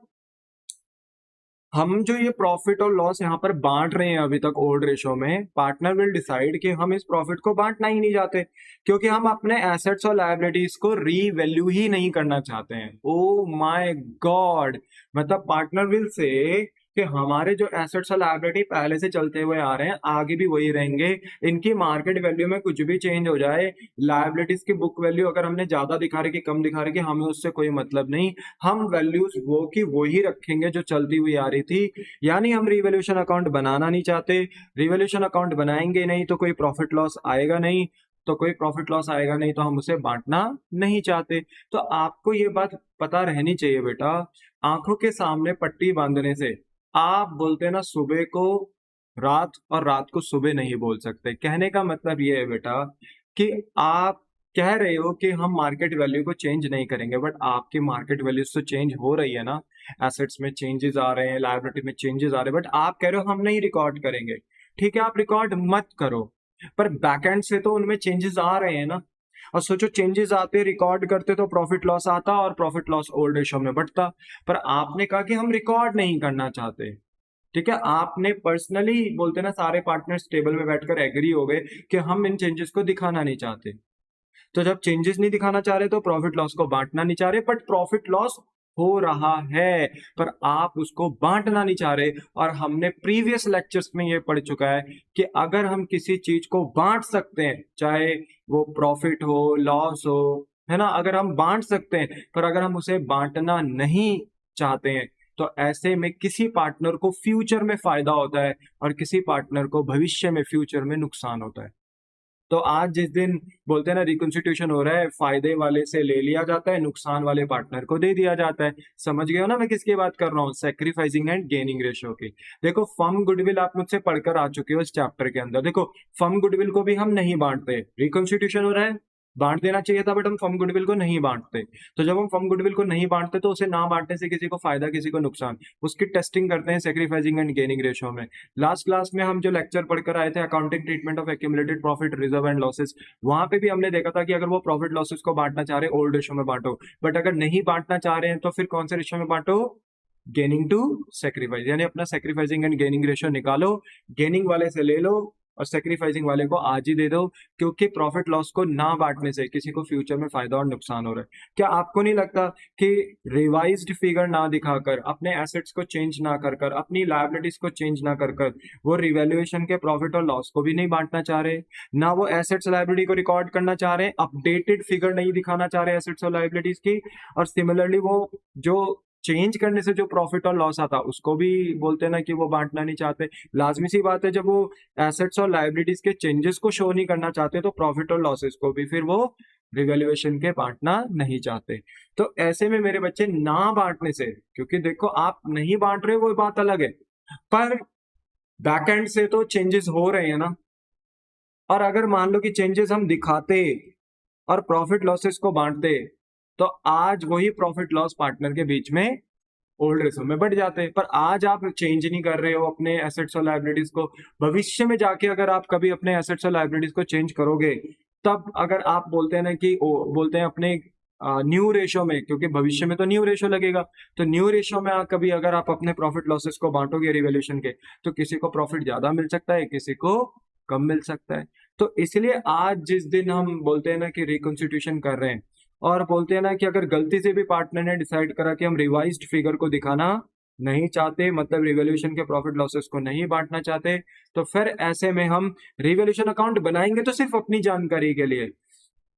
हम जो ये प्रॉफिट और लॉस यहाँ पर बांट रहे हैं अभी तक ओल्ड रेशो में, पार्टनर विल डिसाइड कि हम इस प्रॉफिट को बांटना ही नहीं चाहते क्योंकि हम अपने एसेट्स और लायबिलिटीज को रीवैल्यू ही नहीं करना चाहते हैं। ओ माय गॉड, मतलब पार्टनर विल से कि हमारे जो एसेट्स और लायबिलिटी पहले से चलते हुए आ रहे हैं, आगे भी वही रहेंगे। इनकी मार्केट वैल्यू में कुछ भी चेंज हो जाए, लायबिलिटीज की बुक वैल्यू अगर हमने ज्यादा दिखा रही कि कम दिखा रही कि हमें उससे कोई मतलब नहीं। हम वैल्यूज वो की वही रखेंगे जो चलती हुई आ रही थी। यानी हम रिवैल्यूएशन अकाउंट बनाना नहीं चाहते। रिवैल्यूएशन अकाउंट बनाएंगे नहीं तो कोई प्रॉफिट लॉस आएगा नहीं, तो कोई प्रॉफिट लॉस आएगा नहीं तो हम उसे बांटना नहीं चाहते। तो आपको ये बात पता रहनी चाहिए बेटा, आंखों के सामने पट्टी बांधने से आप बोलते हैं ना सुबह को रात और रात को सुबह नहीं बोल सकते। कहने का मतलब ये है बेटा कि आप कह रहे हो कि हम मार्केट वैल्यू को चेंज नहीं करेंगे, बट आपकी मार्केट वैल्यूज तो चेंज हो रही है ना। एसेट्स में चेंजेस आ रहे हैं, लायबिलिटी में चेंजेस आ रहे हैं, बट आप कह रहे हो हम नहीं रिकॉर्ड करेंगे। ठीक है, आप रिकॉर्ड मत करो, पर बैकएंड से तो उनमें चेंजेस आ रहे हैं ना। और सोचो, चेंजेस आते रिकॉर्ड करते तो प्रॉफिट लॉस आता और प्रॉफिट लॉस ओल्ड रेशो में बढ़ता। पर आपने कहा कि हम रिकॉर्ड नहीं करना चाहते। ठीक है, आपने पर्सनली बोलते ना सारे पार्टनर्स टेबल में बैठकर एग्री हो गए कि हम इन चेंजेस को दिखाना नहीं चाहते। तो जब चेंजेस नहीं दिखाना चाह रहे तो प्रॉफिट लॉस को बांटना नहीं चाह रहे, बट प्रॉफिट लॉस हो रहा है पर आप उसको बांटना नहीं चाह रहे। और हमने प्रीवियस लेक्चर्स में ये पढ़ चुका है कि अगर हम किसी चीज को बांट सकते हैं, चाहे वो प्रॉफिट हो लॉस हो, है ना, अगर हम बांट सकते हैं, पर अगर हम उसे बांटना नहीं चाहते हैं तो ऐसे में किसी पार्टनर को फ्यूचर में फायदा होता है और किसी पार्टनर को भविष्य में फ्यूचर में नुकसान होता है। तो आज जिस दिन बोलते हैं ना रिकॉन्स्टिट्यूशन हो रहा है, फायदे वाले से ले लिया जाता है, नुकसान वाले पार्टनर को दे दिया जाता है। समझ गए हो ना मैं किसकी बात कर रहा हूँ? सैक्रिफाइसिंग एंड गेनिंग रेशियो की। देखो, फर्म गुडविल आप मुझसे पढ़कर आ चुके हो इस चैप्टर के अंदर। देखो, फर्म गुडविल को भी हम नहीं बांटते। रिकॉन्स्टिट्यूशन हो रहा है, बांट देना चाहिए था, बट हम फर्म गुडविल को नहीं बांटते। तो जब हम फर्म गुडविल को नहीं बांटते तो उसे ना बांटने से किसी को फायदा किसी को नुकसान, उसकी टेस्टिंग करते हैं सैक्रिफाइसिंग एंड गेनिंग रेशियो में। लास्ट क्लास में हम जो लेक्चर पढ़कर आए थे accounting treatment of accumulated profit reserve and losses, वहां पे भी हमने देखा था कि अगर वो प्रॉफिट लॉसेस को बांटना चाह रहे हैं ओल्ड रेशियो में बांटो, बट अगर नहीं बांटना चाह रहे हैं तो फिर कौन से रेशियो में बांटो? Gaining to sacrifice. यानी अपना सेक्रीफाइसिंग एंड गेनिंग रेशियो निकालो, गेनिंग वाले से ले लो और सेक्रीफाइसिंग वाले को आज ही दे दो, क्योंकि प्रॉफिट लॉस को ना बांटने से किसी को फ्यूचर में फायदा और नुकसान हो रहा है। क्या आपको नहीं लगता कि रिवाइज्ड फिगर ना दिखाकर, अपने एसेट्स को चेंज ना कर कर, अपनी लायबिलिटीज को चेंज ना कर कर, वो रिवैल्यूएशन के प्रॉफिट और लॉस को भी नहीं बांटना चाह रहे, ना वो एसेट्स लायबिलिटी को रिकॉर्ड करना चाह रहे, अपडेटेड फिगर नहीं दिखाना चाह रहे एसेट्स और लायबिलिटीज की, और सिमिलरली वो जो चेंज करने से जो प्रॉफिट और लॉस आता उसको भी बोलते हैं ना कि वो बांटना नहीं चाहते। लाजमी सी बात है, जब वो एसेट्स और लायबिलिटीज के चेंजेस को शो नहीं करना चाहते तो प्रॉफिट और लॉसेस को भी फिर वो रिवैल्यूएशन के बांटना नहीं चाहते। तो ऐसे में मेरे बच्चे ना बांटने से, क्योंकि देखो आप नहीं बांट रहे वो बात अलग है, पर बैकएंड से तो चेंजेस हो रहे हैं ना। और अगर मान लो कि चेंजेस हम दिखाते और प्रॉफिट लॉसेस को बांटते तो आज वही प्रॉफिट लॉस पार्टनर के बीच में ओल्ड रेशो में बढ़ जाते हैं। पर आज आप चेंज नहीं कर रहे हो अपने एसेट्स और लायबिलिटीज को। भविष्य में जाके अगर आप कभी अपने एसेट्स और लायबिलिटीज को चेंज करोगे, तब अगर आप बोलते हैं ना कि बोलते हैं अपने न्यू रेशो में, क्योंकि भविष्य में तो न्यू रेशो लगेगा, तो न्यू रेशो में कभी अगर आप अपने प्रॉफिट लॉसेस को बांटोगे रिवैल्यूएशन के, तो किसी को प्रॉफिट ज्यादा मिल सकता है, किसी को कम मिल सकता है। तो इसलिए आज जिस दिन हम बोलते हैं ना कि रिकॉन्स्टिट्यूशन कर रहे हैं और बोलते हैं ना कि अगर गलती से भी पार्टनर ने डिसाइड करा कि हम रिवाइज्ड फिगर को दिखाना नहीं चाहते, मतलब रिवैल्यूएशन के प्रॉफिट लॉसेस को नहीं बांटना चाहते, तो फिर ऐसे में हम रिवैल्यूएशन अकाउंट बनाएंगे तो सिर्फ अपनी जानकारी के लिए,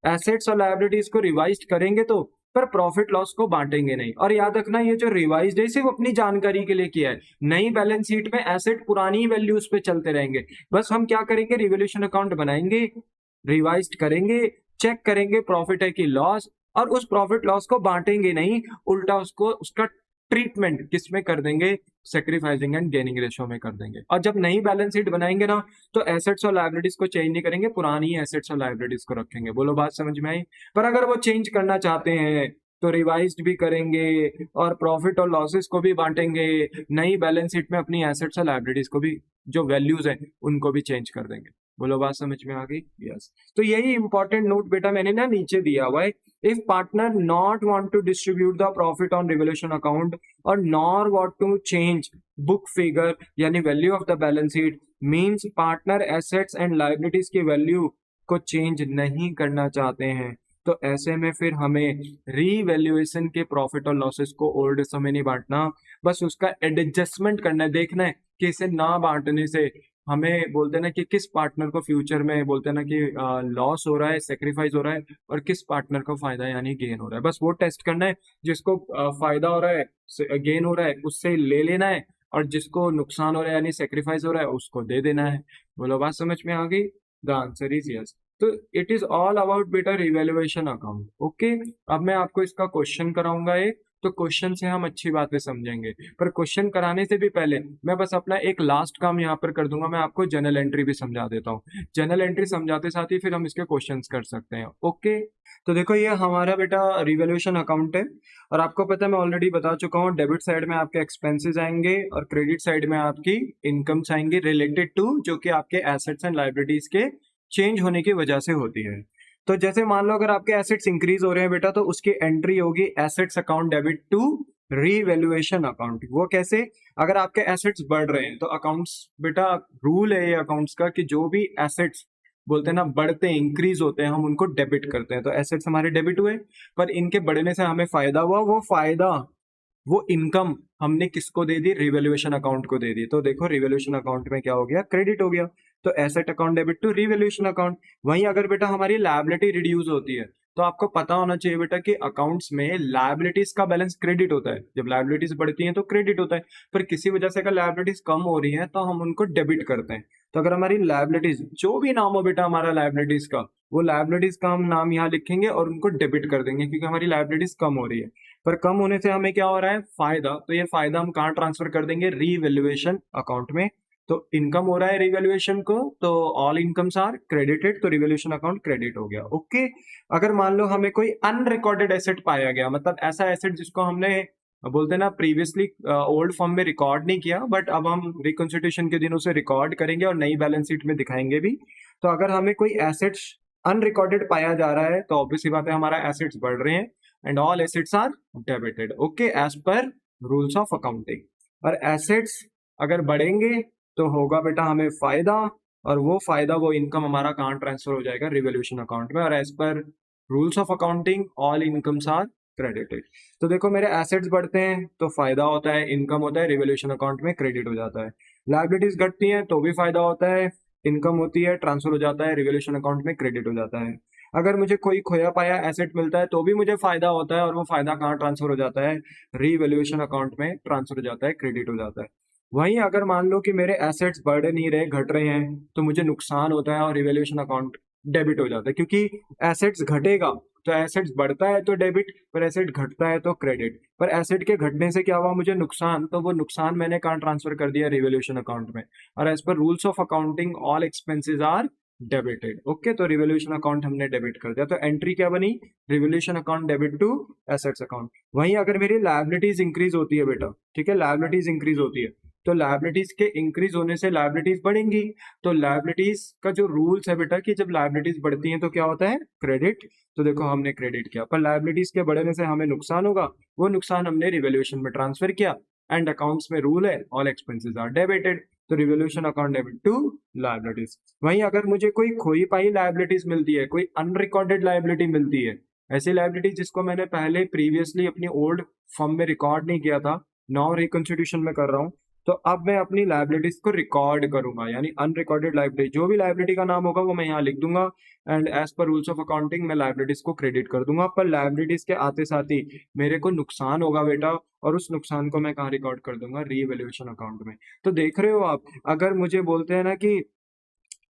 एसेट्स और लायबिलिटीज को रिवाइज करेंगे तो, पर प्रॉफिट लॉस को बांटेंगे नहीं। और याद रखना, ये जो रिवाइज है सिर्फ अपनी जानकारी के लिए किया है। नई बैलेंस शीट में एसेट पुरानी वैल्यूज पे चलते रहेंगे। बस हम क्या करेंगे, रिवैल्यूएशन अकाउंट बनाएंगे, रिवाइज करेंगे, चेक करेंगे प्रॉफिट है कि लॉस, और उस प्रॉफिट लॉस को बांटेंगे नहीं, उल्टा उसको उसका ट्रीटमेंट किस में कर देंगे, सेक्रीफाइसिंग एंड गेनिंग रेशियो में कर देंगे। और जब नई बैलेंस शीट बनाएंगे ना, तो एसेट्स और लायबिलिटीज को चेंज नहीं करेंगे, पुरानी एसेट्स और लायबिलिटीज को रखेंगे। बोलो बात समझ में आई? पर अगर वो चेंज करना चाहते हैं तो रिवाइज्ड भी करेंगे और प्रॉफिट और लॉसेस को भी बांटेंगे, नई बैलेंस शीट में अपनी एसेट्स और लायबिलिटीज को भी, जो वैल्यूज है उनको भी चेंज कर देंगे। बोलो बात समझ में आ गई? यस। तो यही इंपॉर्टेंट नोट बेटा मैंने ना नीचे दिया हुआ है। If partner not want to distribute the profit on revaluation account or nor want to change book figure यानी value of the balance sheet, means partner assets and liabilities की value को change नहीं करना चाहते हैं, तो ऐसे में फिर हमें रीवैल्यूएशन के प्रॉफिट और लॉसेस को ओल्ड समय नहीं बांटना, बस उसका एडजस्टमेंट करना है, देखना है कि इसे ना बांटने से हमें बोलते हैं ना कि किस पार्टनर को फ्यूचर में बोलते हैं ना कि लॉस हो रहा है, सेक्रीफाइस हो रहा है, और किस पार्टनर को फायदा यानी गेन हो रहा है। बस वो टेस्ट करना है, जिसको फायदा हो रहा है, गेन हो रहा है, उससे ले लेना है, और जिसको नुकसान हो रहा है यानी सेक्रीफाइस हो रहा है उसको दे देना है। बोलो बात समझ में आ गई? The answer is yes. तो इट इज ऑल अबाउट बेटा रिवैल्यूएशन अकाउंट। ओके, अब मैं आपको इसका क्वेश्चन कराऊंगा एक, तो क्वेश्चन से हम अच्छी बातें समझेंगे, पर क्वेश्चन कराने से भी पहले मैं बस अपना एक लास्ट काम यहाँ पर कर दूंगा, मैं आपको जनरल एंट्री भी समझा देता हूँ। जनरल एंट्री समझाते साथ ही फिर हम इसके क्वेश्चंस कर सकते हैं। ओके, तो देखो ये हमारा बेटा रिवैल्यूएशन अकाउंट है, और आपको पता है मैं ऑलरेडी बता चुका हूँ, डेबिट साइड में आपके एक्सपेंसेस आएंगे और क्रेडिट साइड में आपकी इनकम्स आएंगे रिलेटेड टू जो कि आपके एसेट्स एंड लाइबिलिटीज के चेंज होने की वजह से होती है। तो जैसे मान लो अगर आपके एसेट्स इंक्रीज हो रहे हैं बेटा, तो उसकी एंट्री होगी assets account debit to revaluation account. वो कैसे? अगर आपके एसेट्स बढ़ रहे हैं तो अकाउंट्स बेटा, रूल है ये अकाउंट्स का कि जो भी एसेट्स बोलते हैं ना बढ़ते हैं, इंक्रीज होते हैं, हम उनको डेबिट करते हैं। तो एसेट्स हमारे डेबिट हुए, पर इनके बढ़ने से हमें फायदा हुआ, वो फायदा वो इनकम हमने किसको दे दी? रिवैल्यूएशन अकाउंट को दे दी। तो देखो रिवैल्यूएशन अकाउंट में क्या हो गया? क्रेडिट हो गया। तो asset account debit to revaluation account. वहीं अगर बेटा हमारी लायबिलिटी रिड्यूस होती है, तो आपको पता होना चाहिए बेटा कि अकाउंट्स में लायबिलिटीज का बैलेंस क्रेडिट होता है। जब लायबिलिटीज बढ़ती हैं तो क्रेडिट होता है, पर किसी वजह से अगर लायबिलिटीज कम हो रही है तो हम उनको डेबिट करते हैं। तो अगर हमारी लायबिलिटीज जो भी नाम हो बेटा हमारा लायबिलिटीज का, वो लायबिलिटीज का हम नाम यहाँ लिखेंगे और उनको डेबिट कर देंगे, क्योंकि हमारी लायबिलिटीज कम हो रही है। पर कम होने से हमें क्या हो रहा है? फायदा। तो ये फायदा हम कहाँ ट्रांसफर कर देंगे? रीवैल्यूएशन अकाउंट में। तो इनकम हो रहा है रिवैल्यूएशन को, तो ऑल इनकम्स आर क्रेडिटेड, तो रिवैल्यूएशन अकाउंट क्रेडिट हो गया। ओके, अगर मान लो हमें कोई अनरिकॉर्डेड एसेट पाया गया, मतलब ऐसा एसेट जिसको हमने बोलते हैं ना प्रीवियसली ओल्ड फॉर्म में रिकॉर्ड नहीं किया, बट अब हम रिकंसिडरेशन के दिनों से रिकॉर्ड करेंगे और नई बैलेंस शीट में दिखाएंगे भी। तो अगर हमें कोई एसेट्स अनरिकॉर्डेड पाया जा रहा है, तो ऑब्वियसली बात है हमारा एसेट्स बढ़ रहे हैं, and all assets are debited. Okay, as per rules of accounting. और एसेट्स अगर बढ़ेंगे तो होगा बेटा हमें फायदा, और वो फायदा वो इनकम हमारा कहाँ ट्रांसफर हो जाएगा? रिवैल्यूएशन अकाउंट में। और as per rules of accounting all incomes are credited. तो देखो मेरे एसेट्स बढ़ते हैं तो फायदा होता है, इनकम होता है, रिवैल्यूएशन अकाउंट में क्रेडिट हो जाता है। लायबिलिटीज घटती हैं तो भी फायदा होता है, इनकम होती है, ट्रांसफर हो जाता है, रिवैल्यूएशन अकाउंट में क्रेडिट हो जाता है। अगर मुझे कोई खोया पाया एसेट मिलता है तो भी मुझे फायदा होता है, और वो फायदा कहाँ ट्रांसफर हो जाता है? रीवैल्यूएशन अकाउंट में ट्रांसफर हो जाता है, क्रेडिट हो जाता है। वहीं अगर मान लो कि मेरे एसेट्स बढ़ नहीं रहे, घट रहे हैं, तो मुझे नुकसान होता है और रिवैल्यूएशन अकाउंट डेबिट हो जाता है, क्योंकि एसेट्स घटेगा तो एसेट्स बढ़ता है तो डेबिट, पर एसेट घटता है तो क्रेडिट। पर एसेट के घटने से क्या हुआ? मुझे नुकसान, तो वो नुकसान मैंने कहाँ ट्रांसफर कर दिया? रिवैल्यूएशन अकाउंट में। और as per rules of accounting all expenses are debited. Okay, तो रिवैल्यूएशन अकाउंट हमने डेबिट कर दिया, तो एंट्री क्या बनी? Revaluation account debit to assets account. वहीं अगर मेरी लायबिलिटीज इंक्रीज होती है बेटा, ठीक है, लायबिलिटीज इंक्रीज होती है, तो लायबिलिटीज के इंक्रीज होने से लायबिलिटीज बढ़ेंगी। तो लायबिलिटीज का जो रूल्स है बेटा कि जब लायबिलिटीज बढ़ती हैं तो क्या होता है? क्रेडिट। तो देखो हमने क्रेडिट किया, पर लायबिलिटीज के बढ़ने से हमें नुकसान होगा, वो नुकसान हमने रिवैल्यूएशन में ट्रांसफर किया, एंड अकाउंट्स में रूल है ऑल एक्सपेंसेस आर डेबिटेड, तो revaluation account debit to liabilities. वहीं अगर मुझे कोई खोई पाई लायबिलिटीज मिलती है, कोई अनरिकॉर्डेड लायबिलिटी मिलती है, ऐसी लायबिलिटी जिसको मैंने पहले प्रीवियसली अपनी ओल्ड फॉर्म में रिकॉर्ड नहीं किया था, नाउ रिकंसिडरेशन में कर रहा हूँ, तो अब मैं अपनी लायबिलिटीज को रिकॉर्ड करूंगा, यानी अनरिकॉर्डेड लायबिलिटी, जो भी लायबिलिटी का नाम होगा वो मैं यहाँ लिख दूंगा, and as per rules of accounting मैं लायबिलिटीज को क्रेडिट कर दूंगा। पर लायबिलिटीज के आते साथ ही मेरे को नुकसान होगा बेटा, और उस नुकसान को मैं कहाँ रिकॉर्ड कर दूंगा? रीवैल्यूएशन अकाउंट में। तो देख रहे हो आप, अगर मुझे बोलते हैं ना कि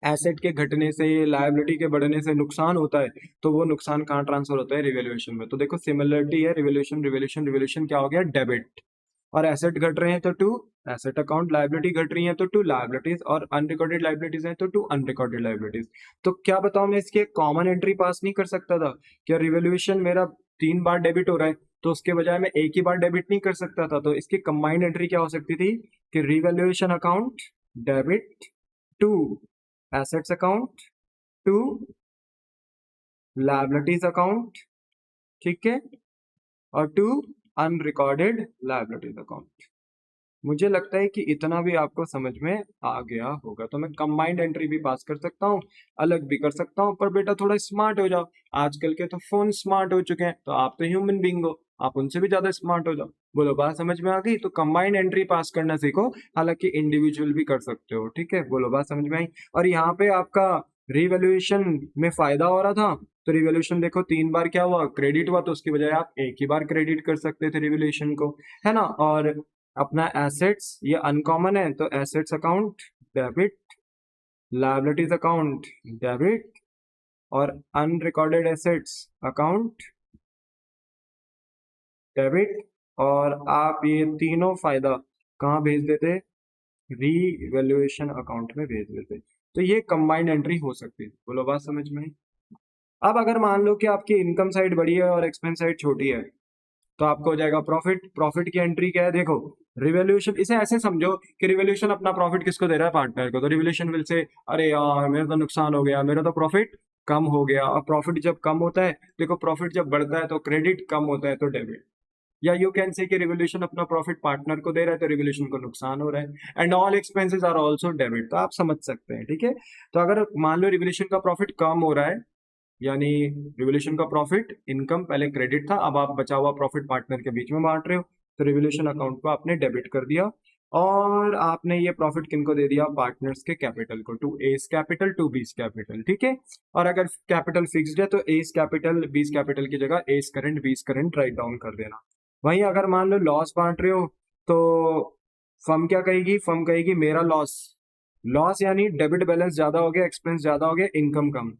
एसेट के घटने से, लायबिलिटी के बढ़ने से नुकसान होता है, तो वो नुकसान कहाँ ट्रांसफर होता है? रिवैल्यूएशन में। तो देखो सिमिलरिटी है, रिवैल्यूएशन रिवैल्यूशन रिवैल्यूशन क्या हो गया? डेबिट। और एसेट घट रहे हैं तो टू एसेट अकाउंट, लायबिलिटी घट रही है तो टू लायबिलिटीज, और अनरिकॉर्डेड लायबिलिटीज है तो टू अनरिकॉर्डेड लायबिलिटीज। तो क्या बताऊं, मैं इसकी एक कॉमन एंट्री पास नहीं कर सकता था? क्या रिवैल्यूएशन मेरा 3 बार डेबिट हो रहा है, तो उसके बजाय मैं एक ही बार डेबिट नहीं कर सकता था? तो इसकी कंबाइंड एंट्री क्या हो सकती थी कि revaluation account debit to assets account to liabilities account, ठीक है, और टू अनरिकॉर्डेड लायबिलिटीज अकाउंट। मुझे लगता है कि इतना भी आपको समझ में आ गया होगा। तो मैं कंबाइंड एंट्री भी पास कर सकता हूँ, अलग भी कर सकता हूँ, पर बेटा थोड़ा स्मार्ट हो जाओ। आजकल के तो फोन स्मार्ट हो चुके हैं, तो आप तो ह्यूमन बीइंग हो, आप उनसे भी ज्यादा स्मार्ट हो जाओ। बोलो बात समझ में आ गई? तो कंबाइंड एंट्री पास करना सीखो, हालांकि इंडिविजुअल भी कर सकते हो, ठीक है। बोलो बात समझ में आई? और यहाँ पे आपका रिवैल्यूएशन में फायदा हो रहा था, तो रिवॉल्यूशन देखो 3 बार क्या हुआ, क्रेडिट हुआ, तो उसकी बजाय आप एक ही बार क्रेडिट कर सकते थे रिवॉल्यूशन को, है ना। और अपना एसेट्स ये अनकॉमन है, तो assets account debit, liabilities account debit, और अनरिकॉर्डेड एसेट्स अकाउंट डेबिट। और आप ये तीनों फायदा कहाँ भेज देते? रीवैल्यूएशन अकाउंट में भेज देते। तो ये कंबाइंड एंट्री हो सकती है। बोलो बात समझ में आई? अब अगर मान लो कि आपकी इनकम साइड बड़ी है और एक्सपेंस साइड छोटी है, तो आपको हो जाएगा प्रॉफिट। प्रॉफिट की एंट्री क्या है? देखो, रिवॉल्यूशन, इसे ऐसे समझो कि रिवॉल्यूशन अपना प्रॉफिट किसको दे रहा है? पार्टनर को। तो रिवॉल्यूशन विल से, अरे यार मेरा तो नुकसान हो गया, मेरा तो प्रॉफिट कम हो गया। और प्रॉफिट जब कम होता है, देखो प्रॉफिट जब बढ़ता है तो क्रेडिट, कम होता है तो डेबिट। या यू कैन से कि रिवॉल्यूशन अपना प्रॉफिट पार्टनर को दे रहा है, तो रिवॉल्यूशन को नुकसान हो रहा है। And all expenses are also debit. तो आप समझ सकते हैं, ठीक है। तो अगर मान लो रिवॉल्यूशन का प्रॉफिट कम हो रहा है, यानी रिवॉल्यूशन का प्रॉफिट, इनकम पहले क्रेडिट था, अब आप बचा हुआ प्रॉफिट पार्टनर के बीच में बांट रहे हो, तो रिवॉल्यूशन अकाउंट को आपने डेबिट कर दिया। और आपने ये प्रॉफिट किनको दे दिया? पार्टनर्स के कैपिटल को, to A's capital to B's capital, ठीक है। और अगर कैपिटल फिक्स्ड है, तो एस कैपिटल बीस कैपिटल की जगह एस करंट बीस करंट राइट डाउन कर देना। वहीं अगर मान लो लॉस बांट रहे हो, तो फर्म क्या कहेगी? फर्म कहेगी मेरा लॉस, लॉस यानी डेबिट बैलेंस ज्यादा हो गया, एक्सपेंस ज्यादा हो गया, इनकम कम।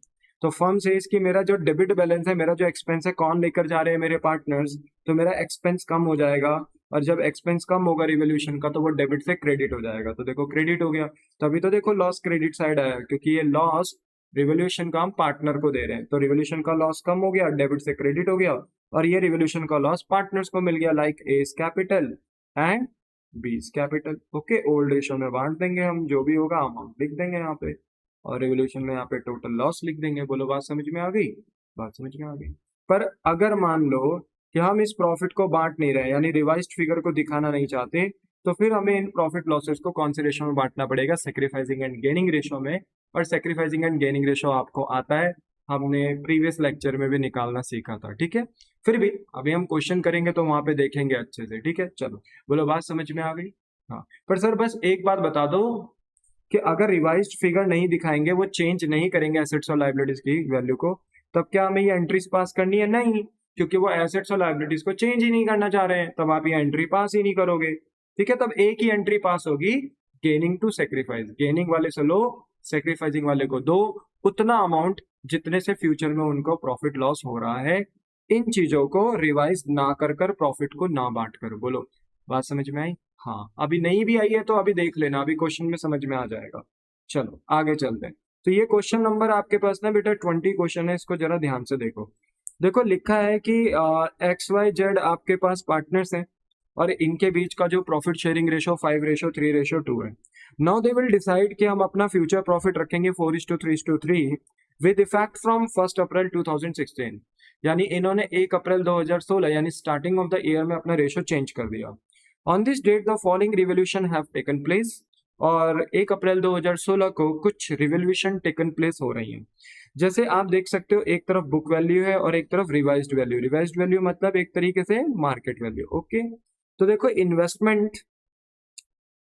तो फर्म से इसकी मेरा जो डेबिट बैलेंस है, मेरा जो एक्सपेंस है, कौन लेकर जा रहे हैं? मेरे पार्टनर्स। तो मेरा एक्सपेंस कम हो जाएगा, और जब एक्सपेंस कम होगा रिवॉल्यूशन का, तो वो डेबिट से क्रेडिट हो जाएगा। तो देखो क्रेडिट हो गया, तभी तो देखो लॉस क्रेडिट साइड आया, क्योंकि ये लॉस रिवॉल्यूशन का हम पार्टनर को दे रहे हैं। तो रिवॉल्यूशन का लॉस कम हो गया, डेबिट से क्रेडिट हो गया, और ये रिवॉल्यूशन का लॉस पार्टनर्स को मिल गया, लाइक एस कैपिटल एंड बीस कैपिटल। ओके, ओल्ड रेशो में बांट देंगे हम, जो भी होगा अमाउंट लिख देंगे यहाँ पे, और रिवॉल्यूशन में यहाँ पे टोटल लॉस लिख देंगे। बोलो बात समझ में आ गई? बात समझ में आ गई। पर अगर मान लो कि हम इस प्रॉफिट को बांट नहीं रहे, यानी रिवाइज्ड फिगर को दिखाना नहीं चाहते, तो फिर हमें इन प्रॉफिट लॉसेस को कौन से रेशो में बांटना पड़ेगा? सेक्रीफाइसिंग एंड गेनिंग रेशो में। और सेक्रीफाइसिंग एंड गेनिंग रेशो आपको आता है, हमने प्रीवियस लेक्चर में भी निकालना सीखा था, ठीक है। फिर भी अभी हम क्वेश्चन करेंगे तो वहां पे देखेंगे अच्छे से, ठीक है। चलो, बोलो बात समझ में आ गई? हाँ, पर सर बस एक बात बता दो कि अगर रिवाइज्ड फिगर नहीं दिखाएंगे, वो चेंज नहीं करेंगे एसेट्स और लाइबिलिटीज की वैल्यू को, तब क्या हमें ये एंट्रीज पास करनी है? नहीं, क्योंकि वो एसेट्स और लाइबिलिटीज को चेंज ही नहीं करना चाह रहे हैं, तब आप ये एंट्री पास ही नहीं करोगे, ठीक है। तब एक ही एंट्री पास होगी, गेनिंग टू सेक्रीफाइस। गेनिंग वाले से लो, सेक्रीफाइसिंग वाले को दो, उतना अमाउंट जितने से फ्यूचर में उनको प्रॉफिट लॉस हो रहा है। इन चीजों को रिवाइज ना कर कर, प्रॉफिट को ना बांट कर। बोलो बात समझ में आई? हाँ, अभी नहीं भी आई है तो अभी देख लेना, अभी क्वेश्चन में समझ में आ जाएगा। चलो आगे चलते हैं। तो ये क्वेश्चन नंबर आपके पास ना बेटा 20 क्वेश्चन है, इसको जरा ध्यान से देखो। देखो लिखा है कि एक्स वाई जेड आपके पास पार्टनर्स हैं, और इनके बीच का जो प्रॉफिट शेयरिंग रेशो 5:3:2 है। नाउ दे विल डिसाइड कि हम अपना फ्यूचर प्रॉफिट रखेंगे 4:3:3 विद इफेक्ट फ्रॉम 1 अप्रैल 2016। यानी इन्होंने 1 अप्रैल 2016 यानी स्टार्टिंग ऑफ द ईयर में अपना रेशो चेंज कर दिया। On this date the following revolution have taken place. और 1 अप्रैल 2016 को कुछ रिवोल्यूशन टेकन प्लेस हो रही है। जैसे आप देख सकते हो, एक तरफ बुक वैल्यू है और एक तरफ रिवाइज्ड वैल्यू। रिवाइज्ड वैल्यू मतलब एक तरीके से मार्केट वैल्यू, ओके। तो देखो इन्वेस्टमेंट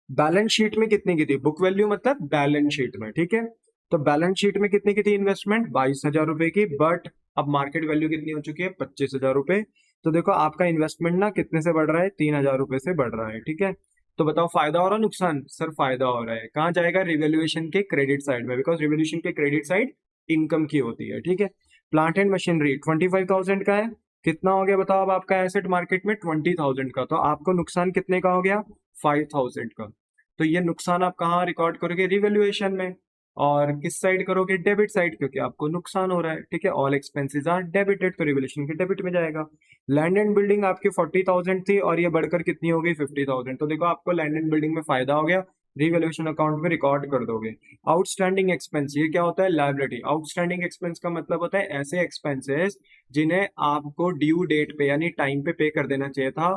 बैलेंस शीट में कितने की थी? बुक वैल्यू मतलब बैलेंस शीट में, ठीक है। तो बैलेंस शीट में कितने की थी इन्वेस्टमेंट? 22,000 रुपए की। बट अब मार्केट वैल्यू कितनी हो चुकी है? 25,000 रुपए। तो देखो आपका इन्वेस्टमेंट ना कितने से बढ़ रहा है? 3,000 रुपए से बढ़ रहा है, ठीक है। तो बताओ फायदा हो रहा है नुकसान? सर फायदा हो रहा है। कहाँ जाएगा? रिवैल्यूएशन के क्रेडिट साइड में, बिकॉज रिवैल्यूएशन के क्रेडिट साइड इनकम की होती है, ठीक है। प्लांट एंड मशीनरी 25,000 का है। कितना हो गया बताओ? अब आपका एसेट मार्केट में 20,000 का, तो आपको नुकसान कितने का हो गया? 5,000 का। तो ये नुकसान आप कहाँ रिकॉर्ड करोगे? रिवैल्यूएशन में। और किस साइड करोगे? डेबिट साइड, क्योंकि आपको नुकसान हो रहा है, ठीक है। ऑल एक्सपेंसेस आर डेबिटेड, तो रिवैल्यूएशन के डेबिट में जाएगा। लैंड एंड बिल्डिंग आपकी 40,000 थी, और ये बढ़कर कितनी हो गई? 50,000। तो देखो आपको लैंड एंड बिल्डिंग में फायदा हो गया, रिवैल्यूएशन अकाउंट में रिकॉर्ड कर दोगे। आउटस्टैंडिंग एक्सपेंस, ये क्या होता है? लायबिलिटी। आउटस्टैंडिंग एक्सपेंस का मतलब होता है ऐसे एक्सपेंसेस जिन्हें आपको ड्यू डेट पे यानी टाइम पे कर देना चाहिए था,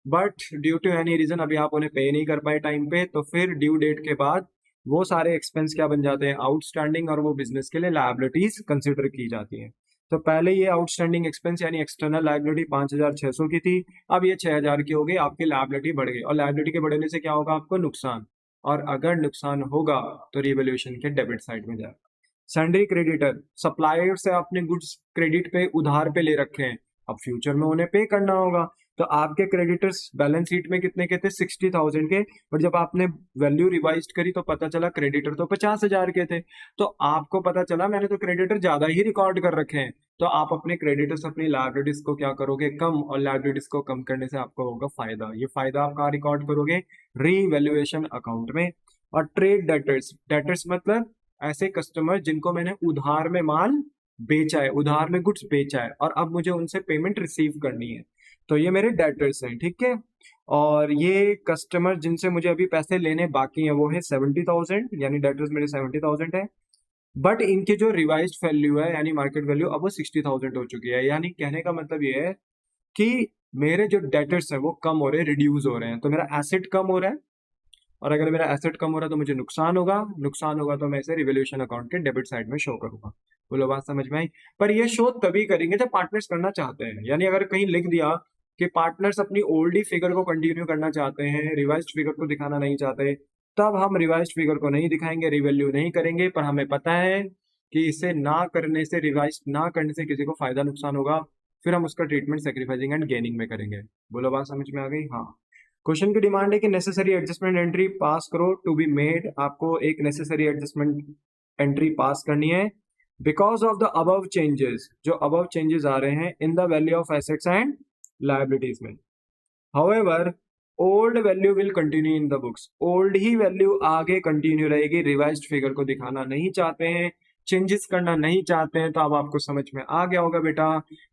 but due to any reason अभी आप उन्हें पे नहीं कर पाए टाइम पे, तो फिर ड्यू डेट के बाद वो सारे एक्सपेंस क्या बन जाते हैं, आउटस्टैंडिंग, और वो बिजनेस के लिए लायबिलिटीज कंसिडर की जाती हैं। तो पहले ये आउटस्टैंडिंग एक्सपेंस यानी एक्सटर्नल लायबिलिटी 5,600 की थी, अब ये 6,000 की हो गई, आपकी लायबिलिटी बढ़ गई, और लायबिलिटी के बढ़ने से क्या होगा, आपको नुकसान, और अगर नुकसान होगा तो रिवैल्यूएशन के डेबिट साइड में जाएगा। सैंडरी क्रेडिटर, सप्लायर से आपने गुड्स क्रेडिट पे उधार पे ले रखे हैं, अब फ्यूचर में उन्हें पे करना होगा, तो आपके क्रेडिटर्स बैलेंस शीट में कितने के थे, 60,000 के, और जब आपने वैल्यू रिवाइज करी तो पता चला क्रेडिटर तो 50,000 के थे, तो आपको पता चला मैंने तो क्रेडिटर ज्यादा ही रिकॉर्ड कर रखे हैं, तो आप अपने क्रेडिटर्स, अपनी लायबिलिटीज को क्या करोगे, कम, और लायबिलिटीज को कम करने से आपको होगा फायदा। ये फायदा आप कहाँ रिकॉर्ड करोगे, रीवैल्यूएशन अकाउंट में। और ट्रेड डेटर्स, डेटर्स मतलब ऐसे कस्टमर जिनको मैंने उधार में माल बेचा है, उधार में गुड्स बेचा है, और अब मुझे उनसे पेमेंट रिसीव करनी है, तो ये मेरे डेटर्स हैं, ठीक है। और ये कस्टमर जिनसे मुझे अभी पैसे लेने बाकी हैं वो है 70,000, यानी डेटर्स मेरे 70,000 है, बट इनकी जो रिवाइज्ड वैल्यू है यानी मार्केट वैल्यू अब वो 60,000 हो चुकी है, यानी कहने का मतलब ये है कि मेरे जो डेटर्स हैं वो कम हो रहे हैं, रिड्यूस हो रहे हैं, तो मेरा एसेट कम हो रहा है, और अगर मेरा एसेट कम हो रहा है तो मुझे नुकसान होगा, नुकसान होगा तो मैं इसे रिवैल्यूएशन अकाउंट के डेबिट साइड में शो करूंगा। बोलो बात समझ में आई। पर ये शो तभी करेंगे जब पार्टनर्स करना चाहते हैं, यानी अगर कहीं लिख दिया कि पार्टनर्स अपनी ओल्ड ही फिगर को कंटिन्यू करना चाहते हैं, रिवाइज्ड फिगर को दिखाना नहीं चाहते, तब हम रिवाइज्ड फिगर को नहीं दिखाएंगे, रिवैल्यू नहीं करेंगे, पर हमें पता है कि इसे ना करने से, रिवाइज ना करने से किसी को फायदा नुकसान होगा, फिर हम उसका ट्रीटमेंट सेक्रीफाइसिंग एंड गेनिंग में करेंगे। बोलो बात समझ में आ गई। हाँ, क्वेश्चन की डिमांड है कि नेसेसरी एडजस्टमेंट एंट्री पास करो टू बी मेड, आपको एक नेसेसरी एडजस्टमेंट एंट्री पास करनी है because of the above changes, जो अबव चेंजेस आ रहे हैं in the value of assets and liabilities में। However old value will continue in the books, old ही वैल्यू आगे कंटिन्यू रहेगी, रिवाइज्ड फिगर को दिखाना नहीं चाहते हैं, चेंजेस करना नहीं चाहते हैं, तो अब आपको समझ में आ गया होगा बेटा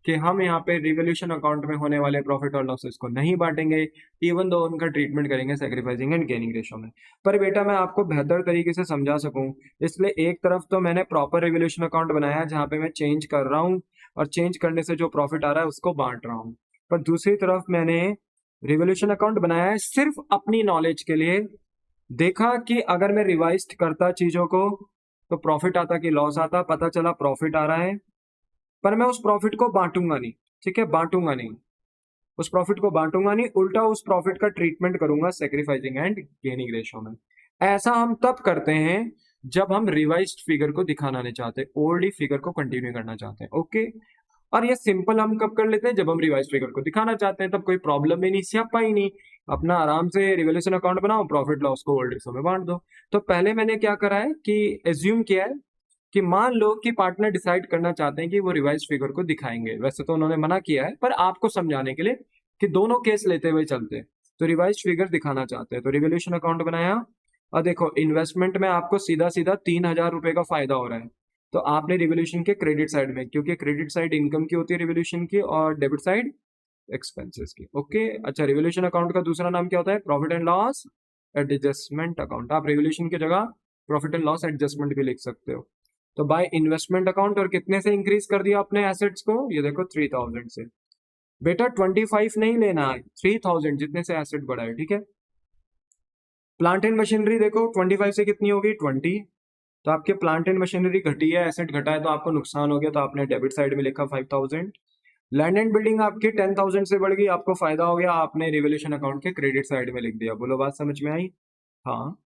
कि हम यहाँ पे रिवोल्यूशन अकाउंट में होने वाले प्रॉफिट और लॉसेस को नहीं बांटेंगे, इवन दो उनका ट्रीटमेंट करेंगे सेक्रीफाइसिंग एंड गेनिंग रेशो में। पर बेटा मैं आपको बेहतर तरीके से समझा सकूं, इसलिए एक तरफ तो मैंने प्रॉपर रिवोल्यूशन अकाउंट बनाया है जहां पे मैं चेंज कर रहा हूँ, और चेंज करने से जो प्रॉफिट आ रहा है उसको बांट रहा हूँ, पर दूसरी तरफ मैंने रिवोल्यूशन अकाउंट बनाया है सिर्फ अपनी नॉलेज के लिए, देखा कि अगर मैं रिवाइज करता चीजों को तो प्रॉफिट आता कि लॉस आता, पता चला प्रॉफिट आ रहा है, पर मैं उस प्रॉफिट को बांटूंगा नहीं, ठीक है, बांटूंगा नहीं, उस प्रॉफिट को बांटूंगा नहीं, उल्टा उस प्रॉफिट का ट्रीटमेंट करूंगा सेक्रीफाइसिंग एंड गेनिंग रेशो में। ऐसा हम तब करते हैं जब हम रिवाइज्ड फिगर को दिखाना नहीं चाहते, ओल्ड ही फिगर को कंटिन्यू करना चाहते हैं, ओके। और ये सिंपल हम कब कर लेते हैं, जब हम रिवाइज फिगर को दिखाना चाहते हैं, तब कोई प्रॉब्लम ही नहीं, स्यापा ही नहीं, अपना आराम से रिवोल्यूशन अकाउंट बनाओ, प्रॉफिट लॉस को ओल्ड हिस्सों में बांट दो। तो पहले मैंने क्या करा है कि एज्यूम किया है कि मान लो कि पार्टनर डिसाइड करना चाहते हैं कि वो रिवाइज फिगर को दिखाएंगे, वैसे तो उन्होंने मना किया है, पर आपको समझाने के लिए कि दोनों केस लेते हुए चलते हैं, तो रिवाइज फिगर दिखाना चाहते हैं, तो रिवोल्यूशन अकाउंट बनाया। और देखो इन्वेस्टमेंट में आपको सीधा सीधा 3,000 रुपए का फायदा हो रहा है, तो आपने रिवोल्यूशन के क्रेडिट साइड में, क्योंकि क्रेडिट साइड इनकम की होती है रिवोल्यूशन की, और डेबिट साइड एक्सपेंसेस की, ओके। अच्छा, रिवोल्यूशन अकाउंट का दूसरा नाम क्या होता है, profit and loss adjustment account, आप रिवोल्यूशन की जगह प्रॉफिट एंड लॉस एडजस्टमेंट भी लिख सकते हो। तो बाय इन्वेस्टमेंट अकाउंट, और कितने से इंक्रीज कर दिया अपने एसेट्स को, ये देखो 3,000 से, बेटा 25 नहीं लेना है, 3,000 जितने से एसेट बढ़ा है, ठीक है। प्लांट एंड मशीनरी देखो 25 से कितनी होगी, 20, तो आपके प्लांट एंड मशीनरी घटी है, एसेट घटा है, तो आपको नुकसान हो गया, तो आपने डेबिट साइड में लिखा 5,000। लैंड एंड बिल्डिंग आपकी 10,000 से बढ़ गई, आपको फायदा हो गया, आपने रिवोल्यूशन अकाउंट के क्रेडिट साइड में लिख दिया। बोलो बात समझ में आई। हाँ,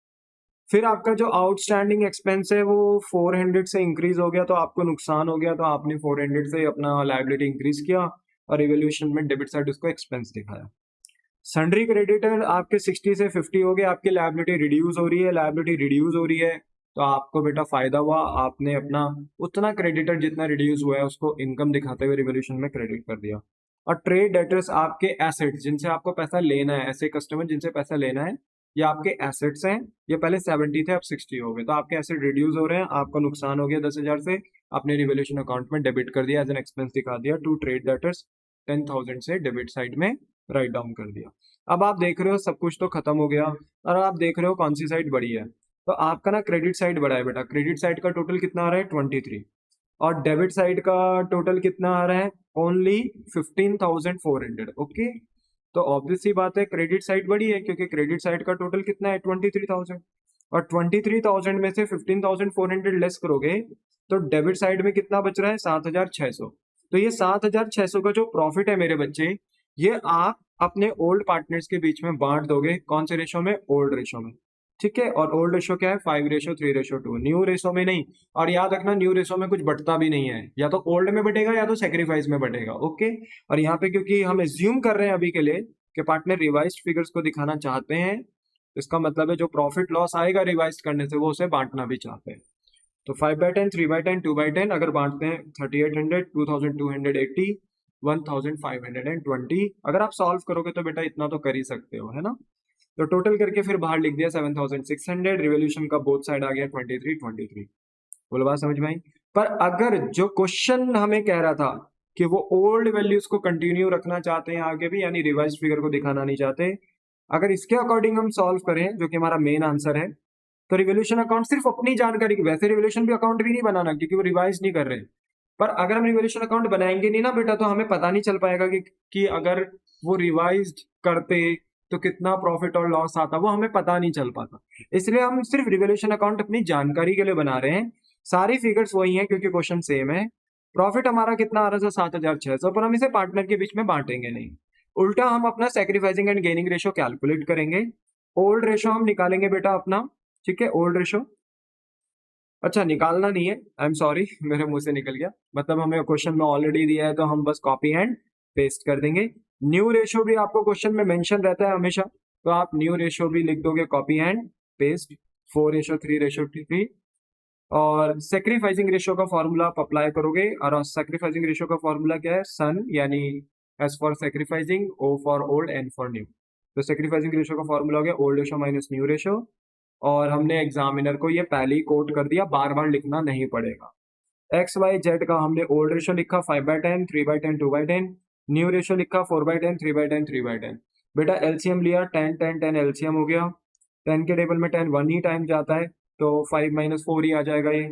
फिर आपका जो आउटस्टैंडिंग एक्सपेंस है वो 400 से इंक्रीज हो गया, तो आपको नुकसान हो गया, तो आपने 400 से अपना लायबिलिटी इंक्रीज किया, और रिवोल्यूशन में डेबिट साइड उसको एक्सपेंस दिखाया। सन्ड्री क्रेडिटर आपके 60 से 50 हो गए, आपकी लायबिलिटी रिड्यूस हो रही है, लायबिलिटी रिड्यूस हो रही है, तो आपको बेटा फायदा हुआ, आपने अपना उतना क्रेडिटर जितना रिड्यूस हुआ है उसको इनकम दिखाते हुए रिवोल्यूशन में क्रेडिट कर दिया। और ट्रेड डेटर्स आपके एसेट्स, जिनसे आपको पैसा लेना है, ऐसे कस्टमर जिनसे पैसा लेना है, ये आपके एसेट्स हैं, ये पहले 70 थे अब 60 हो गए, तो आपके एसेट रिड्यूस हो रहे हैं, आपको नुकसान हो गया 10,000 से, आपने रिवोल्यूशन अकाउंट में डेबिट कर दिया, एज एन एक्सपेंस दिखा दिया टू ट्रेड डेटर्स, 10,000 से डेबिट साइड में राइट डाउन कर दिया। अब आप देख रहे हो सब कुछ तो खत्म हो गया, और आप देख रहे हो कौन सी साइड बड़ी है, तो आपका ना क्रेडिट साइड बढ़ा है बेटा, क्रेडिट साइड का टोटल कितना आ रहा है 23, और डेबिट साइड का टोटल कितना आ रहा है ओनली 15,400, ओके। तो ऑब्वियस सी बात है क्रेडिट साइड बड़ी है, क्योंकि क्रेडिट साइड का टोटल कितना है 23,000, और 23,000 में से 15,400 लेस करोगे तो डेबिट साइड में कितना बच रहा है 7,600। तो ये 7,600 का जो प्रॉफिट है मेरे बच्चे, ये आप अपने ओल्ड पार्टनर्स के बीच में बांट दोगे। कौन से रेशो में? ओल्ड रेशो में। ठीक है, और ओल्ड रेशो क्या है? 5:3:2। न्यू रेशो में नहीं। और याद रखना न्यू रेशो में कुछ बढ़ता भी नहीं है, या तो ओल्ड में बढ़ेगा या तो सेक्रीफाइस में बढ़ेगा। ओके, और यहाँ पे क्योंकि हम एज्यूम कर रहे हैं अभी के लिए कि पार्टनर रिवाइज्ड फिगर्स को दिखाना चाहते हैं, इसका मतलब है जो प्रॉफिट लॉस आएगा रिवाइज करने से वो उसे बांटना भी चाहते हैं। तो 5/10, 3/10, 2/10 अगर बांटते हैं 3,800, 2,280, 1,520। अगर आप सॉल्व करोगे तो बेटा इतना तो कर ही सकते हो, है ना। तो टोटल करके फिर बाहर लिख दिया 7,600। रिवोल्यूशन का बोथ साइड आ गया 23। बोलो बात समझ में आई। पर अगर जो क्वेश्चन हमें कह रहा था कि वो ओल्ड वैल्यूज को कंटिन्यू रखना चाहते हैं आगे भी, यानी रिवाइज फिगर को दिखाना नहीं चाहते, अगर इसके अकॉर्डिंग हम सॉल्व करें जो कि हमारा मेन आंसर है, तो रिवोल्यूशन अकाउंट सिर्फ अपनी जानकारी की, वैसे रिवोल्यूशन भी अकाउंट भी नहीं बनाना क्योंकि वो रिवाइज नहीं कर रहे, पर अगर हम रिवोल्यूशन अकाउंट बनाएंगे नहीं ना बेटा तो हमें पता नहीं चल पाएगा कि अगर वो रिवाइज करते तो कितना प्रॉफिट और लॉस आता, वो हमें पता नहीं चल पाता। इसलिए हम सिर्फ रिवोल्यूशन अकाउंट अपनी जानकारी के लिए बना रहे हैं। सारी फिगर्स वही हैं क्योंकि क्वेश्चन सेम है। प्रॉफिट हमारा कितना आ रहा था 7,600, पर हम इसे पार्टनर के बीच में बांटेंगे नहीं। उल्टा हम अपना sacrificing and gaining ratio calculate करेंगे। ओल्ड रेशियो हम निकालेंगे बेटा अपना, ठीक है, ओल्ड रेशियो। अच्छा निकालना नहीं है, आई एम सॉरी मेरे मुंह से निकल गया, मतलब हमें क्वेश्चन में ऑलरेडी दिया है तो हम बस कॉपी एंड पेस्ट कर देंगे। न्यू रेशियो भी आपको क्वेश्चन में मेंशन रहता है हमेशा, तो आप न्यू रेशियो भी लिख दोगे कॉपी एंड पेस्ट, 4:3:3। और सेक्रीफाइसिंग रेशियो का फॉर्मूला आप अप्लाई करोगे, और सेक्रीफाइसिंग रेशियो का फॉर्मूला क्या है? सन, यानी S for sacrificing, O for old, N for new. तो सेक्रीफाइसिंग रेशियो का फॉर्मूला हो गया old ratio minus new ratio. और हमने एग्जामिनर को ये पहले ही कोट कर दिया, बार बार लिखना नहीं पड़ेगा। एक्स वाई जेड का हमने ओल्ड रेशियो लिखा 5/10, 3/10, 2/10। न्यू रेशियो लिखा 4/10, 3/10, 3/10। बेटा एलसीएम लिया 10 10 10 एलसीएम हो गया। 10 के टेबल में 10 1 ही टाइम जाता है तो 5 - 4 ही आ जाएगा ये।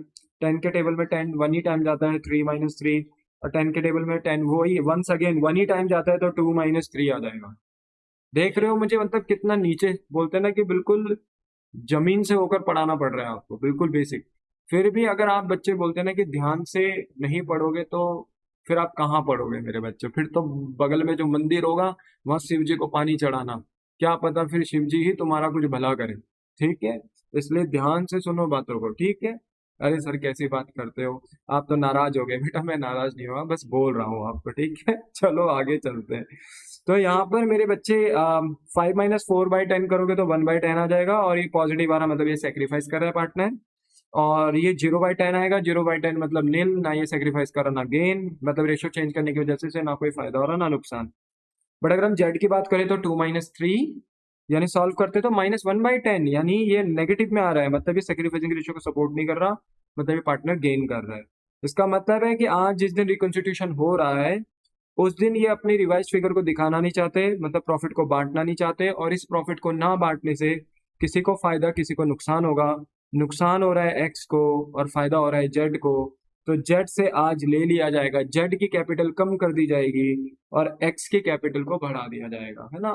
10 के टेबल में 10 1 ही टाइम जाता है 3 - 3। और 10 के टेबल में 10 वो ही वंस अगेन 1 ही टाइम जाता है तो 2 - 3 आ जाएगा। देख रहे हो मुझे मतलब कितना नीचे बोलते हैं ना कि बिल्कुल जमीन से होकर पढ़ाना पड़ रहा है आपको, बिल्कुल बेसिक। फिर भी अगर आप बच्चे बोलते हैं ना कि ध्यान से नहीं पढ़ोगे तो फिर आप कहाँ पढ़ोगे मेरे बच्चे? फिर तो बगल में जो मंदिर होगा वहां शिव जी को पानी चढ़ाना, क्या पता फिर शिव जी ही तुम्हारा कुछ भला करे। ठीक है, इसलिए ध्यान से सुनो बातों को, ठीक है। अरे सर कैसी बात करते हो, आप तो नाराज हो गए। बेटा मैं नाराज नहीं हुआ, बस बोल रहा हूँ आपको, ठीक है। चलो आगे चलते हैं। तो यहाँ पर मेरे बच्चे 5 - 4/10 करोगे तो 1/10 आ जाएगा, और ये पॉजिटिव आ रहा मतलब ये सेक्रीफाइस कर रहा है पार्टनर। और ये 0/10 आएगा, 0/10 मतलब नील, ना ये सेक्रीफाइस कर रहा ना गेन, मतलब रेशियो चेंज करने की वजह से ना कोई फायदा हो रहा ना नुकसान। बट अगर हम जेड की बात करें तो 2 - 3, यानी सॉल्व करते तो -1/10, यानी ये नेगेटिव में आ रहा है, मतलब ये सेक्रीफाइसिंग रेशियो को सपोर्ट नहीं कर रहा, मतलब ये पार्टनर गेन कर रहा है। इसका मतलब है कि आज जिस दिन रिकॉन्स्टिट्यूशन हो रहा है उस दिन ये अपनी रिवाइज फिगर को दिखाना नहीं चाहते, मतलब प्रॉफिट को बांटना नहीं चाहते, और इस प्रॉफिट को ना बांटने से किसी को फायदा किसी को नुकसान होगा। नुकसान हो रहा है एक्स को और फायदा हो रहा है जेड को, तो जेड से आज ले लिया जाएगा, जेड की कैपिटल कम कर दी जाएगी और एक्स की कैपिटल को बढ़ा दिया जाएगा, है ना।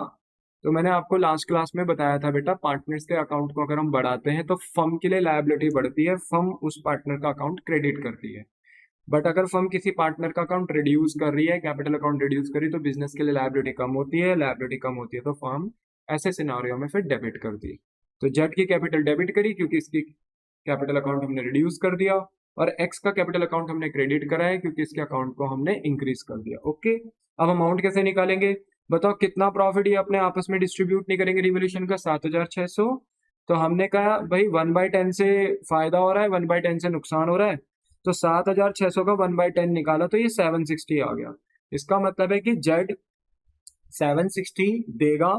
तो मैंने आपको लास्ट क्लास में बताया था बेटा, पार्टनर्स के अकाउंट को अगर हम बढ़ाते हैं तो फर्म के लिए लायबिलिटी बढ़ती है, फर्म उस पार्टनर का अकाउंट क्रेडिट करती है। बट अगर फर्म किसी पार्टनर का अकाउंट रिड्यूस कर रही है, कैपिटल अकाउंट रिड्यूस कर रही है, तो बिजनेस के लिए लायबिलिटी कम होती है, लायबिलिटी कम होती है तो फर्म ऐसे सिनारियो में फिर डेबिट करती है। तो जेड की कैपिटल डेबिट करी क्योंकि इसकी कैपिटल अकाउंट हमने रिड्यूस कर दिया, और एक्स का कैपिटल अकाउंट हमने क्रेडिट करा है क्योंकि इसके अकाउंट को हमने इंक्रीज कर दिया। ओके, अब अमाउंट कैसे निकालेंगे? बताओ कितना प्रॉफिट ये अपने आपस में डिस्ट्रीब्यूट नहीं करेंगे रिवोल्यूशन का? 7,600। तो हमने कहा भाई 1/10 से फायदा हो रहा है, 1/10 से नुकसान हो रहा है, तो 7,600 का 1/10 निकाला तो ये 760 आ गया। इसका मतलब है कि जेड 760 देगा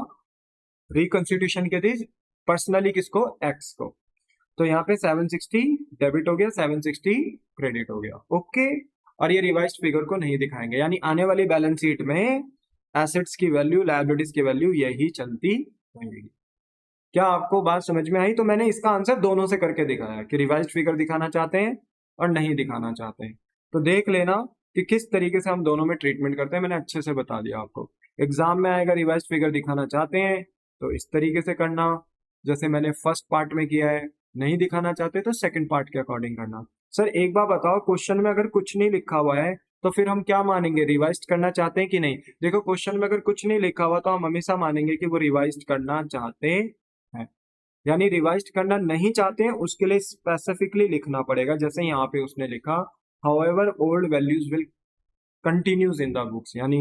रिकॉन्स्टिट्यूशन के दिन पर्सनली किसको? एक्स को। तो यहाँ पे 760 डेबिट हो गया, 760 क्रेडिट हो गया। ओके, और ये रिवाइज्ड फिगर को नहीं दिखाएंगे, यानी आने वाली बैलेंस शीट में एसेट्स की वैल्यू लायबिलिटीज की वैल्यू यही चलती रहेगी। क्या आपको बात समझ में आई? तो मैंने इसका आंसर दोनों से करके दिखाया कि रिवाइज्ड फिगर दिखाना चाहते हैं और नहीं दिखाना चाहते हैं। तो देख लेना कि किस तरीके से हम दोनों में ट्रीटमेंट करते हैं, मैंने अच्छे से बता दिया आपको। एग्जाम में आएगा, रिवाइज फिगर दिखाना चाहते हैं तो इस तरीके से करना, जैसे मैंने फर्स्ट पार्ट में किया है। नहीं दिखाना चाहते तो सेकंड पार्ट के अकॉर्डिंग करना। सर एक बार बताओ, क्वेश्चन में अगर कुछ नहीं लिखा हुआ है तो फिर हम क्या मानेंगे, रिवाइज करना चाहते हैं कि नहीं? देखो क्वेश्चन में अगर कुछ नहीं लिखा हुआ तो हम हमेशा मानेंगे कि वो रिवाइज करना चाहते हैं। यानी रिवाइज करना नहीं चाहते हैं उसके लिए स्पेसिफिकली लिखना पड़ेगा, जैसे यहाँ पे उसने लिखा however old values will continues in the books, यानी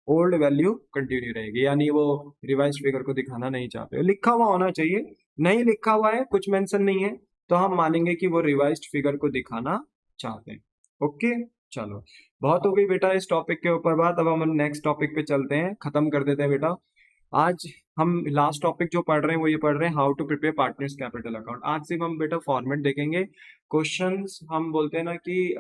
ओल्ड वैल्यू कंटिन्यू रहेगी, यानी वो रिवाइज फिगर को दिखाना नहीं चाहते। लिखा हुआ होना चाहिए, नहीं लिखा हुआ है, कुछ मेंशन नहीं है, तो हम मानेंगे कि वो रिवाइज्ड फिगर को दिखाना चाहते हैं। ओके चलो, बहुत हो गई बेटा इस टॉपिक के ऊपर बात। अब हम नेक्स्ट टॉपिक पे चलते हैं, खत्म कर देते हैं बेटा। आज हम लास्ट टॉपिक जो पढ़ रहे हैं वो ये पढ़ रहे हैं how to prepare partners capital account. आज सिर्फ हम बेटा फॉर्मेट देखेंगे, क्वेश्चंस हम बोलते हैं ना कि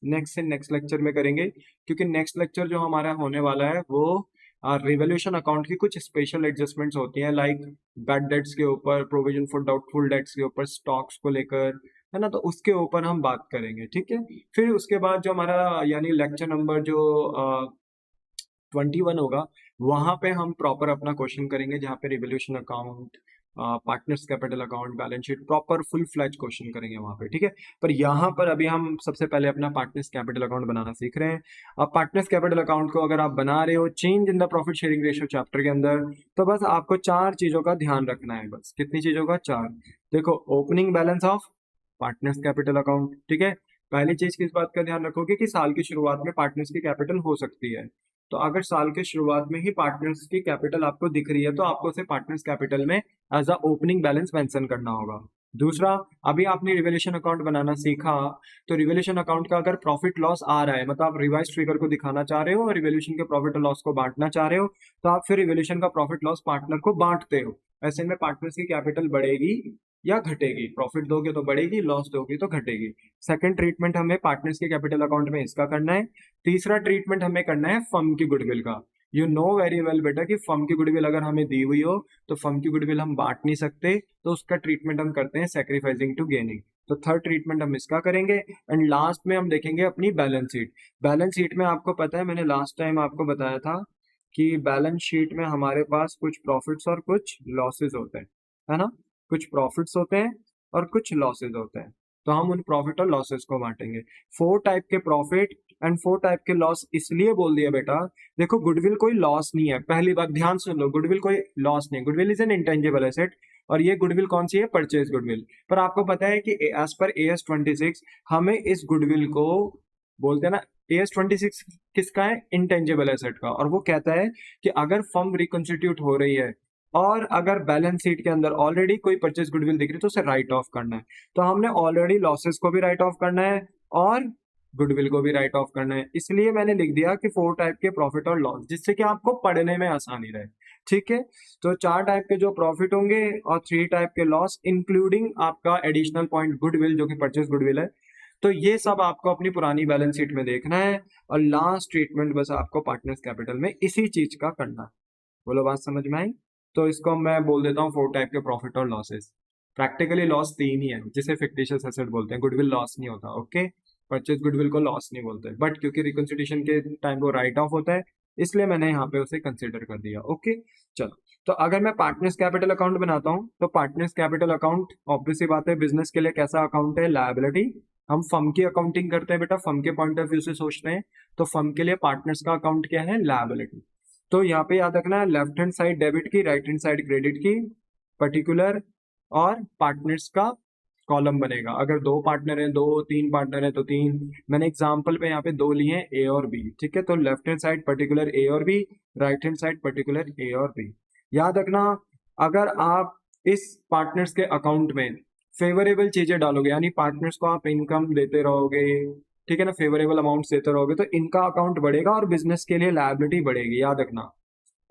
नेक्स्ट से नेक्स्ट लेक्चर में करेंगे, क्योंकि नेक्स्ट लेक्चर जो हमारा होने वाला है वो रिवोल्यूशन अकाउंट की कुछ स्पेशल एडजस्टमेंट्स होती हैं, लाइक बैड डेट्स के ऊपर, प्रोविजन फॉर डाउटफुल डेट्स के ऊपर, स्टॉक्स को लेकर, है ना, तो उसके ऊपर हम बात करेंगे। ठीक है, फिर उसके बाद जो हमारा यानी लेक्चर नंबर जो 21 होगा, वहां पे हम प्रॉपर अपना क्वेश्चन करेंगे, जहाँ पे revolution account, partners capital account, balance sheet, proper full fledge question करेंगे वहां पे। ठीक है, पर यहाँ पर अभी हम सबसे पहले अपना पार्टनर्स कैपिटल अकाउंट बनाना सीख रहे हैं। अब पार्टनर्स कैपिटल अकाउंट को अगर आप बना रहे हो change in the profit sharing ratio chapter के अंदर, तो बस आपको 4 चीजों का ध्यान रखना है। बस कितनी चीजों का? 4। देखो, opening balance of partners capital account. ठीक है, पहली चीज किस बात का ध्यान रखोगे कि साल की शुरुआत में पार्टनर्स की कैपिटल हो सकती है, तो अगर साल के शुरुआत में ही पार्टनर्स की कैपिटल आपको दिख रही है तो आपको उसे पार्टनर्स कैपिटल में as a opening balance mention करना होगा। दूसरा, अभी आपने रिवोल्यूशन अकाउंट बनाना सीखा, तो रिवोल्यूशन अकाउंट का अगर प्रॉफिट लॉस आ रहा है, मतलब आप रिवाइज फिगर को दिखाना चाह रहे हो और रिवोल्यूशन के प्रॉफिट और लॉस को बांटना चाह रहे हो, तो आप फिर रिवोल्यूशन का प्रॉफिट लॉस पार्टनर को बांटते हो। ऐसे में पार्टनर्स की कैपिटल बढ़ेगी या घटेगी, प्रॉफिट दोगे तो बढ़ेगी, लॉस दोगे तो घटेगी। सेकंड ट्रीटमेंट हमें पार्टनर्स के कैपिटल अकाउंट में इसका करना है। तीसरा ट्रीटमेंट हमें करना है फर्म की गुडविल का। यू नो वेरी वेल बेटा कि फर्म की गुडविल अगर हमें दी हुई हो तो फर्म की गुडविल हम बांट नहीं सकते, तो उसका ट्रीटमेंट हम करते हैं सैक्रिफाइसिंग टू गेनिंग। तो थर्ड ट्रीटमेंट हम इसका करेंगे, एंड लास्ट में हम देखेंगे अपनी बैलेंस शीट। बैलेंस शीट में आपको पता है, मैंने लास्ट टाइम आपको बताया था कि बैलेंस शीट में हमारे पास कुछ प्रॉफिट्स और कुछ लॉसेस होते हैं, है ना, कुछ प्रॉफिट्स होते हैं और कुछ लॉसेस होते हैं, तो हम उन प्रॉफिट और लॉसेस को बांटेंगे। 4 टाइप के प्रॉफिट एंड 4 टाइप के लॉस इसलिए बोल दिया बेटा, देखो गुडविल कोई लॉस नहीं है, पहली बात ध्यान सुन लो, गुडविल कोई लॉस नहीं है, goodwill is an intangible asset. और ये गुडविल कौन सी है? Purchase goodwill. पर आपको पता है कि एज पर AS 26 हमें इस गुडविल को बोलते हैं ना, AS 26 किसका है? इंटेंजिबल एसेट का। और वो कहता है कि अगर फर्म रिकॉन्स्टिट्यूट हो रही है और अगर बैलेंस शीट के अंदर ऑलरेडी कोई परचेज गुडविल दिख रही है तो उसे राइट ऑफ करना है। तो हमने ऑलरेडी लॉसेस को भी राइट ऑफ करना है और गुडविल को भी राइट ऑफ करना है, इसलिए मैंने लिख दिया कि 4 टाइप के प्रॉफिट और लॉस, जिससे कि आपको पढ़ने में आसानी रहे। ठीक है, तो 4 टाइप के जो प्रॉफिट होंगे और 3 टाइप के लॉस, इंक्लूडिंग आपका एडिशनल पॉइंट गुडविल जो कि परचेज गुडविल है। तो ये सब आपको अपनी पुरानी बैलेंस शीट में देखना है, और लास्ट ट्रीटमेंट बस आपको पार्टनर्स कैपिटल में इसी चीज का करना है। बोलो बात समझ में आई? तो इसको मैं बोल देता हूँ 4 टाइप के प्रॉफिट और लॉसेस। प्रैक्टिकली लॉस 3 ही है, जिसे फिक्टिशियस एसेट बोलते हैं, गुडविल लॉस नहीं होता। ओके, परचेज गुडविल को लॉस नहीं बोलते, बट क्योंकि रिकंसिडरेशन के टाइम वो राइट ऑफ होता है, इसलिए मैंने यहाँ पे उसे कंसिडर कर दिया। ओके चलो, तो अगर मैं पार्टनर्स कैपिटल अकाउंट बनाता हूँ तो पार्टनर्स कैपिटल अकाउंट ऑब्वियस सी बात है बिजनेस के लिए कैसा अकाउंट है? लायबिलिटी। हम फर्म की अकाउंटिंग करते हैं बेटा, फर्म के पॉइंट ऑफ व्यू से सोचते हैं, तो फर्म के लिए पार्टनर्स का अकाउंट क्या है? लायबिलिटी। तो यहाँ पे याद रखना है, लेफ्ट हैंड साइड डेबिट की, राइट हैंड साइड क्रेडिट की, पर्टिकुलर और पार्टनर्स का कॉलम बनेगा। अगर 2 पार्टनर हैं, 2, 3 पार्टनर है तो 3। मैंने एग्जांपल पे यहाँ पे 2 लिए हैं, ए और बी। ठीक है, तो left hand side particular A और B, right hand side particular A और बी। याद रखना, अगर आप इस पार्टनर्स के अकाउंट में फेवरेबल चीजें डालोगे, यानी पार्टनर्स को आप इनकम देते रहोगे, ठीक है ना, फेवरेबल अमाउंट देते रहोगे, तो इनका अकाउंट बढ़ेगा और बिजनेस के लिए लायबिलिटी बढ़ेगी, याद रखना।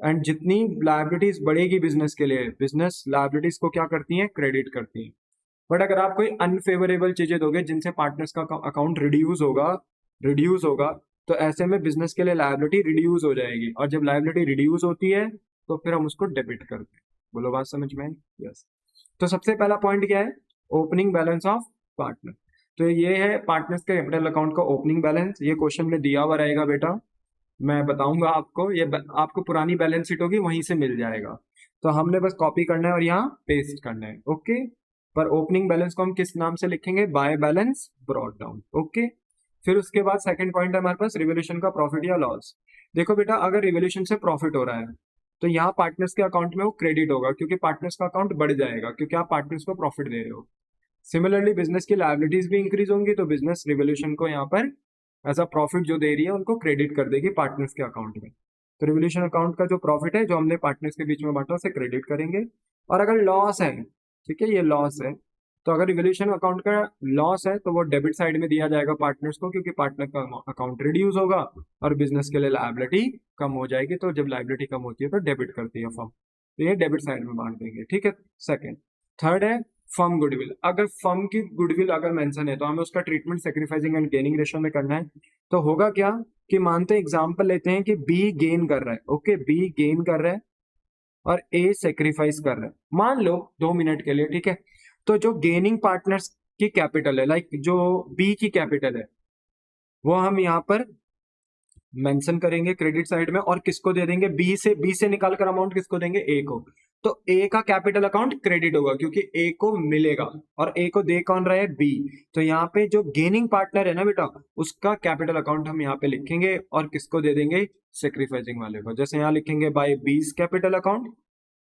एंड जितनी लायबिलिटीज बढ़ेगी बिजनेस के लिए, बिजनेस लायबिलिटीज को क्या करती हैं? क्रेडिट करती हैं। बट अगर आप कोई अनफेवरेबल चीजें दोगे जिनसे पार्टनर्स का अकाउंट रिड्यूस होगा, तो ऐसे में बिजनेस के लिए लायबिलिटी रिड्यूस हो जाएगी, और जब लायबिलिटी रिड्यूस होती है तो फिर हम उसको डेबिट करते हैं। बोलो बात समझ में आई? यस। तो सबसे पहला पॉइंट क्या है? Opening balance of partner. तो ये है पार्टनर्स के कैपिटल अकाउंट का ओपनिंग बैलेंस। ये क्वेश्चन में दिया हुआ रहेगा बेटा, मैं बताऊंगा आपको, ये आपको पुरानी बैलेंस शीट होगी वहीं से मिल जाएगा, तो हमने बस कॉपी करना है और यहाँ पेस्ट करना है। ओके, पर ओपनिंग बैलेंस को हम किस नाम से लिखेंगे? By balance brought down. Okay, फिर उसके बाद सेकंड पॉइंट है हमारे पास रिवोल्यूशन का प्रॉफिट या लॉस। देखो बेटा, अगर रिवोल्यूशन से प्रॉफिट हो रहा है तो यहाँ पार्टनर्स के अकाउंट में वो क्रेडिट होगा, क्योंकि पार्टनर्स का अकाउंट बढ़ जाएगा, क्योंकि आप पार्टनर्स को प्रॉफिट दे रहे हो। सिमिलरली बिजनेस की लायबिलिटीज भी इंक्रीज होंगी, तो बिजनेस रिवोल्यूशन को यहाँ पर ऐसा प्रॉफिट जो दे रही है उनको क्रेडिट कर देगी पार्टनर्स के अकाउंट में। तो रिवोल्यूशन अकाउंट का जो प्रॉफिट है जो हमने पार्टनर्स के बीच में बांटा उसे क्रेडिट करेंगे। और अगर लॉस है, ठीक है, ये लॉस है, तो अगर रिवोल्यूशन अकाउंट का लॉस है तो वो डेबिट साइड में दिया जाएगा पार्टनर्स को, क्योंकि पार्टनर का अकाउंट रिड्यूस होगा और बिजनेस के लिए लायबिलिटी कम हो जाएगी। तो जब लायबिलिटी कम होती है तो डेबिट करती है फर्म, तो ये डेबिट साइड में बांट देंगे। ठीक है, सेकेंड। थर्ड है फर्म गुडविल। अगर फर्म की गुडविल अगर मेंशन है तो हमें उसका treatment sacrificing and gaining ratio में करना है। तो होगा क्या कि मानते एग्जांपल लेते हैं कि बी गेन कर रहा है, ओके, बी गेन कर रहा है और ए सेक्रीफाइस कर रहा है, मान लो 2 मिनट के लिए, ठीक है। तो जो गेनिंग पार्टनर्स की कैपिटल है, लाइक जो बी की कैपिटल है, वो हम यहाँ पर मेंशन करेंगे क्रेडिट साइड में, और किसको दे देंगे? बी से निकालकर अमाउंट किसको देंगे? ए को। तो ए का कैपिटल अकाउंट क्रेडिट होगा क्योंकि ए को मिलेगा, और ए को दे कौन रहा है? बी। तो यहाँ पे जो गेनिंग पार्टनर है ना बेटा, उसका कैपिटल अकाउंट हम यहाँ पे लिखेंगे और किसको दे देंगे? सेक्रीफाइसिंग वाले को। जैसे यहाँ लिखेंगे बाय बीस कैपिटल अकाउंट,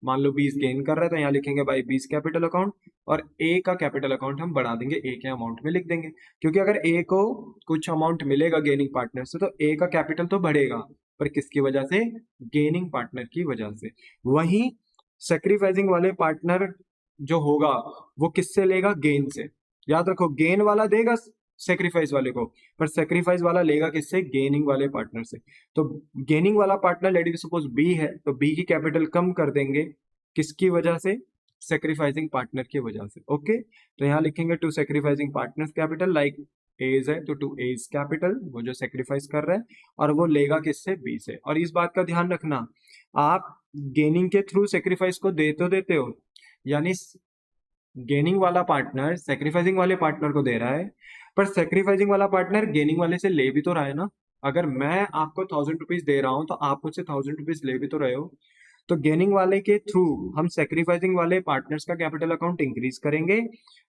मान लो 20 गेन कर रहा है तो यहाँ लिखेंगे बाई 20 कैपिटल अकाउंट, और ए का कैपिटल अकाउंट हम बढ़ा देंगे, ए के अमाउंट में लिख देंगे, क्योंकि अगर ए को कुछ अमाउंट मिलेगा गेनिंग पार्टनर से तो ए का कैपिटल तो बढ़ेगा, पर किसकी वजह से? गेनिंग पार्टनर की वजह से। वहीं सेक्रीफाइसिंग वाले पार्टनर जो होगा वो किससे लेगा? गेन से। याद रखो, गेन वाला देगा सेक्रीफाइस वाले को, पर सेक्रीफाइस वाला लेगा किससे? गेनिंग वाले पार्टनर से। तो गेनिंग वाला पार्टनर लेट सपोज बी है, तो बी की कैपिटल कम कर देंगे, किसकी वजह से? सेक्रीफाइसिंग पार्टनर की वजह से। ओके, तो यहाँ लिखेंगे to sacrificing partners capital, like as है तो टू एज कैपिटल, वो जो सेक्रीफाइस कर रहा है, और वो लेगा किससे? बी से। और इस बात का ध्यान रखना, आप गेनिंग के थ्रू सेक्रीफाइस को दे तो देते हो, यानी गेनिंग वाला पार्टनर सेक्रीफाइसिंग वाले पार्टनर को दे रहा है, पर सेक्रीफाइसिंग वाला पार्टनर गेनिंग वाले से ले भी तो रहा है ना। अगर मैं आपको 1000 रुपीज दे रहा हूं तो आप मुझसे 1000 रुपीज ले भी तो रहे हो। तो गेनिंग वाले के थ्रू हम सेक्रीफाइसिंग वाले पार्टनर्स का कैपिटल अकाउंट इंक्रीज करेंगे,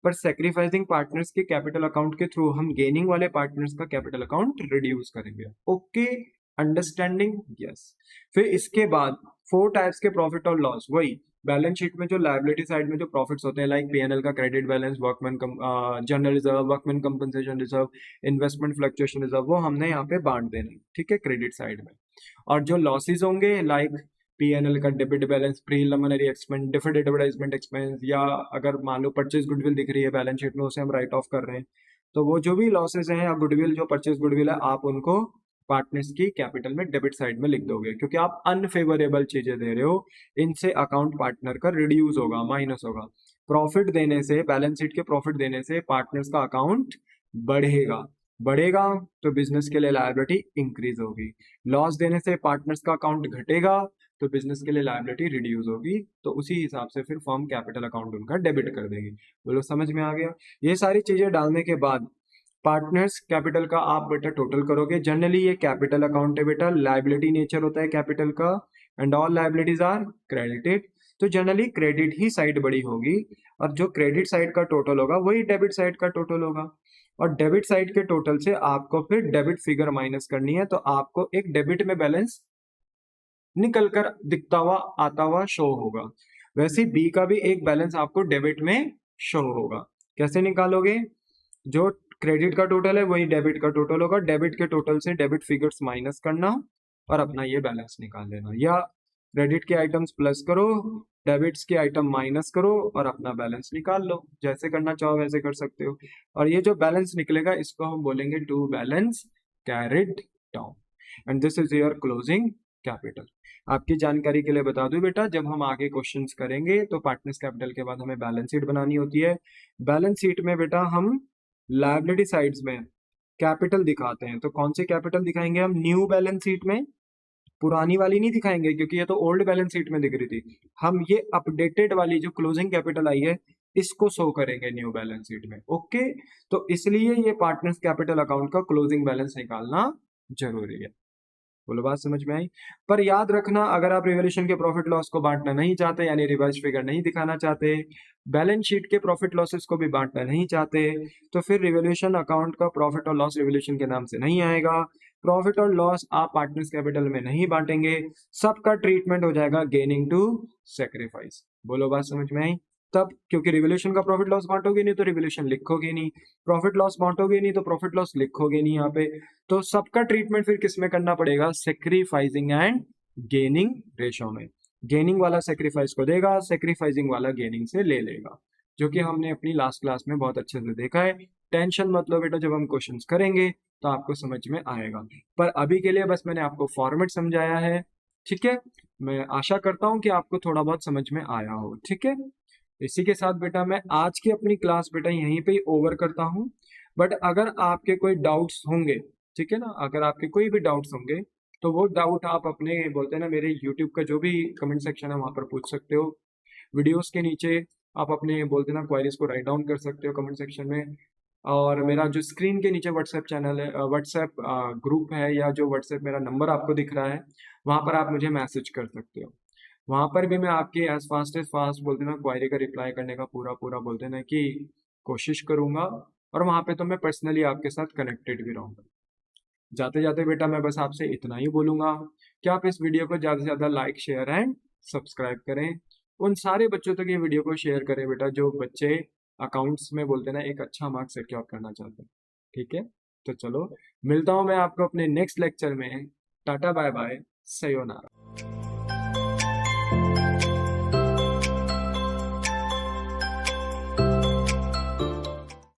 पर सेक्रीफाइसिंग पार्टनर्स के कैपिटल अकाउंट के थ्रू हम गेनिंग वाले पार्टनर्स का कैपिटल अकाउंट रिड्यूस करेंगे। Okay, understanding? यस। फिर इसके बाद 4 टाइप्स के प्रॉफिट और लॉस, वही बैलेंस शीट में जो लायबिलिटी साइड में जो प्रॉफिट्स होते हैं, लाइक पीएनएल का credit balance, workman general reserve, workman compensation reserve, investment fluctuation reserve, वो हमने यहाँ पे बांट देना, ठीक है, क्रेडिट साइड में। और जो लॉसेज होंगे, लाइक पीएनएल का debit balance, preliminary expense, deferred advertisement expense, या अगर मान लो परचेज गुडविल दिख रही है बैलेंस शीट में, उसे हम राइट ऑफ कर रहे हैं, तो वो जो भी लॉसेज हैं या गुडविल जो परचेज गुडविल है, आप उनको पार्टनर्स की कैपिटल में डेबिट साइड में लिख दोगे, क्योंकि आप अनफेवरेबल चीजें दे रहे हो, इनसे अकाउंट पार्टनर का रिड्यूस होगा, माइनस होगा। प्रॉफिट देने से, बैलेंस शीट के प्रॉफिट देने से पार्टनर्स का अकाउंट बढ़ेगा, बढ़ेगा तो बिजनेस के लिए लायबिलिटी इंक्रीज होगी। लॉस देने से पार्टनर्स का अकाउंट घटेगा तो बिजनेस के लिए लायबिलिटी रिड्यूस होगी, तो उसी हिसाब से फिर फर्म कैपिटल अकाउंट उनका डेबिट कर देगी। बोलो समझ में आ गया? ये सारी चीजें डालने के बाद पार्टनर्स कैपिटल का आप बेटा टोटल करोगे। जनरली ये कैपिटल अकाउंट है बेटा, लायबिलिटी नेचर होता है कैपिटल का, and all liabilities are credited, तो जनरली क्रेडिट ही साइड बड़ी होगी, और जो क्रेडिट साइड का टोटल होगा वही डेबिट साइड का टोटल होगा, और डेबिट साइड के टोटल से आपको फिर डेबिट फिगर माइनस करनी है, तो आपको एक डेबिट में बैलेंस निकल कर दिखता हुआ आता हुआ शो होगा। वैसे बी का भी एक बैलेंस आपको डेबिट में शो होगा। कैसे निकालोगे? जो क्रेडिट का टोटल है वही डेबिट का टोटल होगा, डेबिट के टोटल से डेबिट फिगर्स माइनस करना और अपना ये बैलेंस निकाल लेना, या क्रेडिट के आइटम्स प्लस करो, डेबिट्स के आइटम माइनस करो और अपना बैलेंस निकाल लो। जैसे करना चाहो वैसे कर सकते हो। और ये जो बैलेंस निकलेगा इसको हम बोलेंगे to balance carried down, and this is your closing capital. आपकी जानकारी के लिए बता दूं बेटा, जब हम आगे क्वेश्चंस करेंगे तो पार्टनर्स कैपिटल के बाद हमें बैलेंस शीट बनानी होती है। बैलेंस शीट में बेटा हम लायबिलिटी साइड्स में कैपिटल दिखाते हैं, तो कौन से कैपिटल दिखाएंगे हम? न्यू बैलेंस शीट में, पुरानी वाली नहीं दिखाएंगे क्योंकि ये तो ओल्ड बैलेंस शीट में दिख रही थी। हम ये अपडेटेड वाली जो क्लोजिंग कैपिटल आई है इसको शो करेंगे न्यू बैलेंस शीट में। ओके, तो इसलिए ये पार्टनर्स कैपिटल अकाउंट का क्लोजिंग बैलेंस निकालना जरूरी है। बोलो बात समझ में आई। पर याद रखना, अगर आप रिवॉल्यूशन के प्रॉफिट लॉस को बांटना नहीं चाहते, यानी रिवर्स फिगर नहीं दिखाना चाहते, बैलेंस शीट के प्रॉफिट लॉसेस को भी बांटना नहीं चाहते, तो फिर रिवॉल्यूशन अकाउंट का प्रॉफिट और लॉस रिवॉल्यूशन के नाम से नहीं आएगा। प्रॉफिट और लॉस आप पार्टनर्स कैपिटल में नहीं बांटेंगे, सबका ट्रीटमेंट हो जाएगा गेनिंग टू सेक्रीफाइस। बोलो बात समझ में आई। तब क्योंकि रिवॉल्यूशन का प्रॉफिट लॉस बांटोगे नहीं तो रिवॉल्यूशन लिखोगे नहीं, प्रॉफिट लॉस बांटोगे नहीं तो प्रॉफिट लॉस लिखोगे नहीं यहाँ पे, तो सबका ट्रीटमेंट फिर किसमें करना पड़ेगा, सेक्रीफाइसिंग एंड गेनिंग रेशो में। गेनिंग वाला सेक्रीफाइस को देगा, सेक्रीफाइसिंग वाला गेनिंग से ले लेगा, जो कि हमने अपनी लास्ट क्लास में बहुत अच्छे से देखा है। टेंशन मत लो बेटा, जब हम क्वेश्चंस करेंगे तो आपको समझ में आएगा। पर अभी के लिए बस मैंने आपको फॉर्मेट समझाया है, ठीक है। मैं आशा करता हूँ कि आपको थोड़ा बहुत समझ में आया हो, ठीक है। इसी के साथ बेटा मैं आज की अपनी क्लास बेटा यहीं पे ही ओवर करता हूँ। बट अगर आपके कोई डाउट्स होंगे, ठीक है ना, अगर आपके कोई भी डाउट्स होंगे तो वो डाउट आप अपने बोलते हैं ना मेरे यूट्यूब का जो भी कमेंट सेक्शन है वहाँ पर पूछ सकते हो। वीडियोस के नीचे आप अपने बोलते हैं ना क्वेरीज को राइट डाउन कर सकते हो कमेंट सेक्शन में। और मेरा जो स्क्रीन के नीचे व्हाट्सएप चैनल है, व्हाट्सएप ग्रुप है, या जो व्हाट्सएप मेरा नंबर आपको दिख रहा है, वहाँ पर आप मुझे मैसेज कर सकते हो। वहाँ पर भी मैं आपके एज फास्ट बोलते हैं ना क्वायरी का रिप्लाई करने का पूरा पूरा बोलते हैं ना कि कोशिश करूंगा। और वहाँ पे तो मैं पर्सनली आपके साथ कनेक्टेड भी रहूंगा। जाते जाते बेटा मैं बस आपसे इतना ही बोलूंगा कि आप इस वीडियो को ज़्यादा से ज़्यादा लाइक शेयर एंड सब्सक्राइब करें। उन सारे बच्चों तक ये वीडियो को शेयर करें बेटा जो बच्चे अकाउंट्स में बोलते हैं ना एक अच्छा मार्क्स सिक्योर करना चाहते हैं, ठीक है। तो चलो, मिलता हूँ मैं आपको अपने नेक्स्ट लेक्चर में। Tata bye bye, sayonara.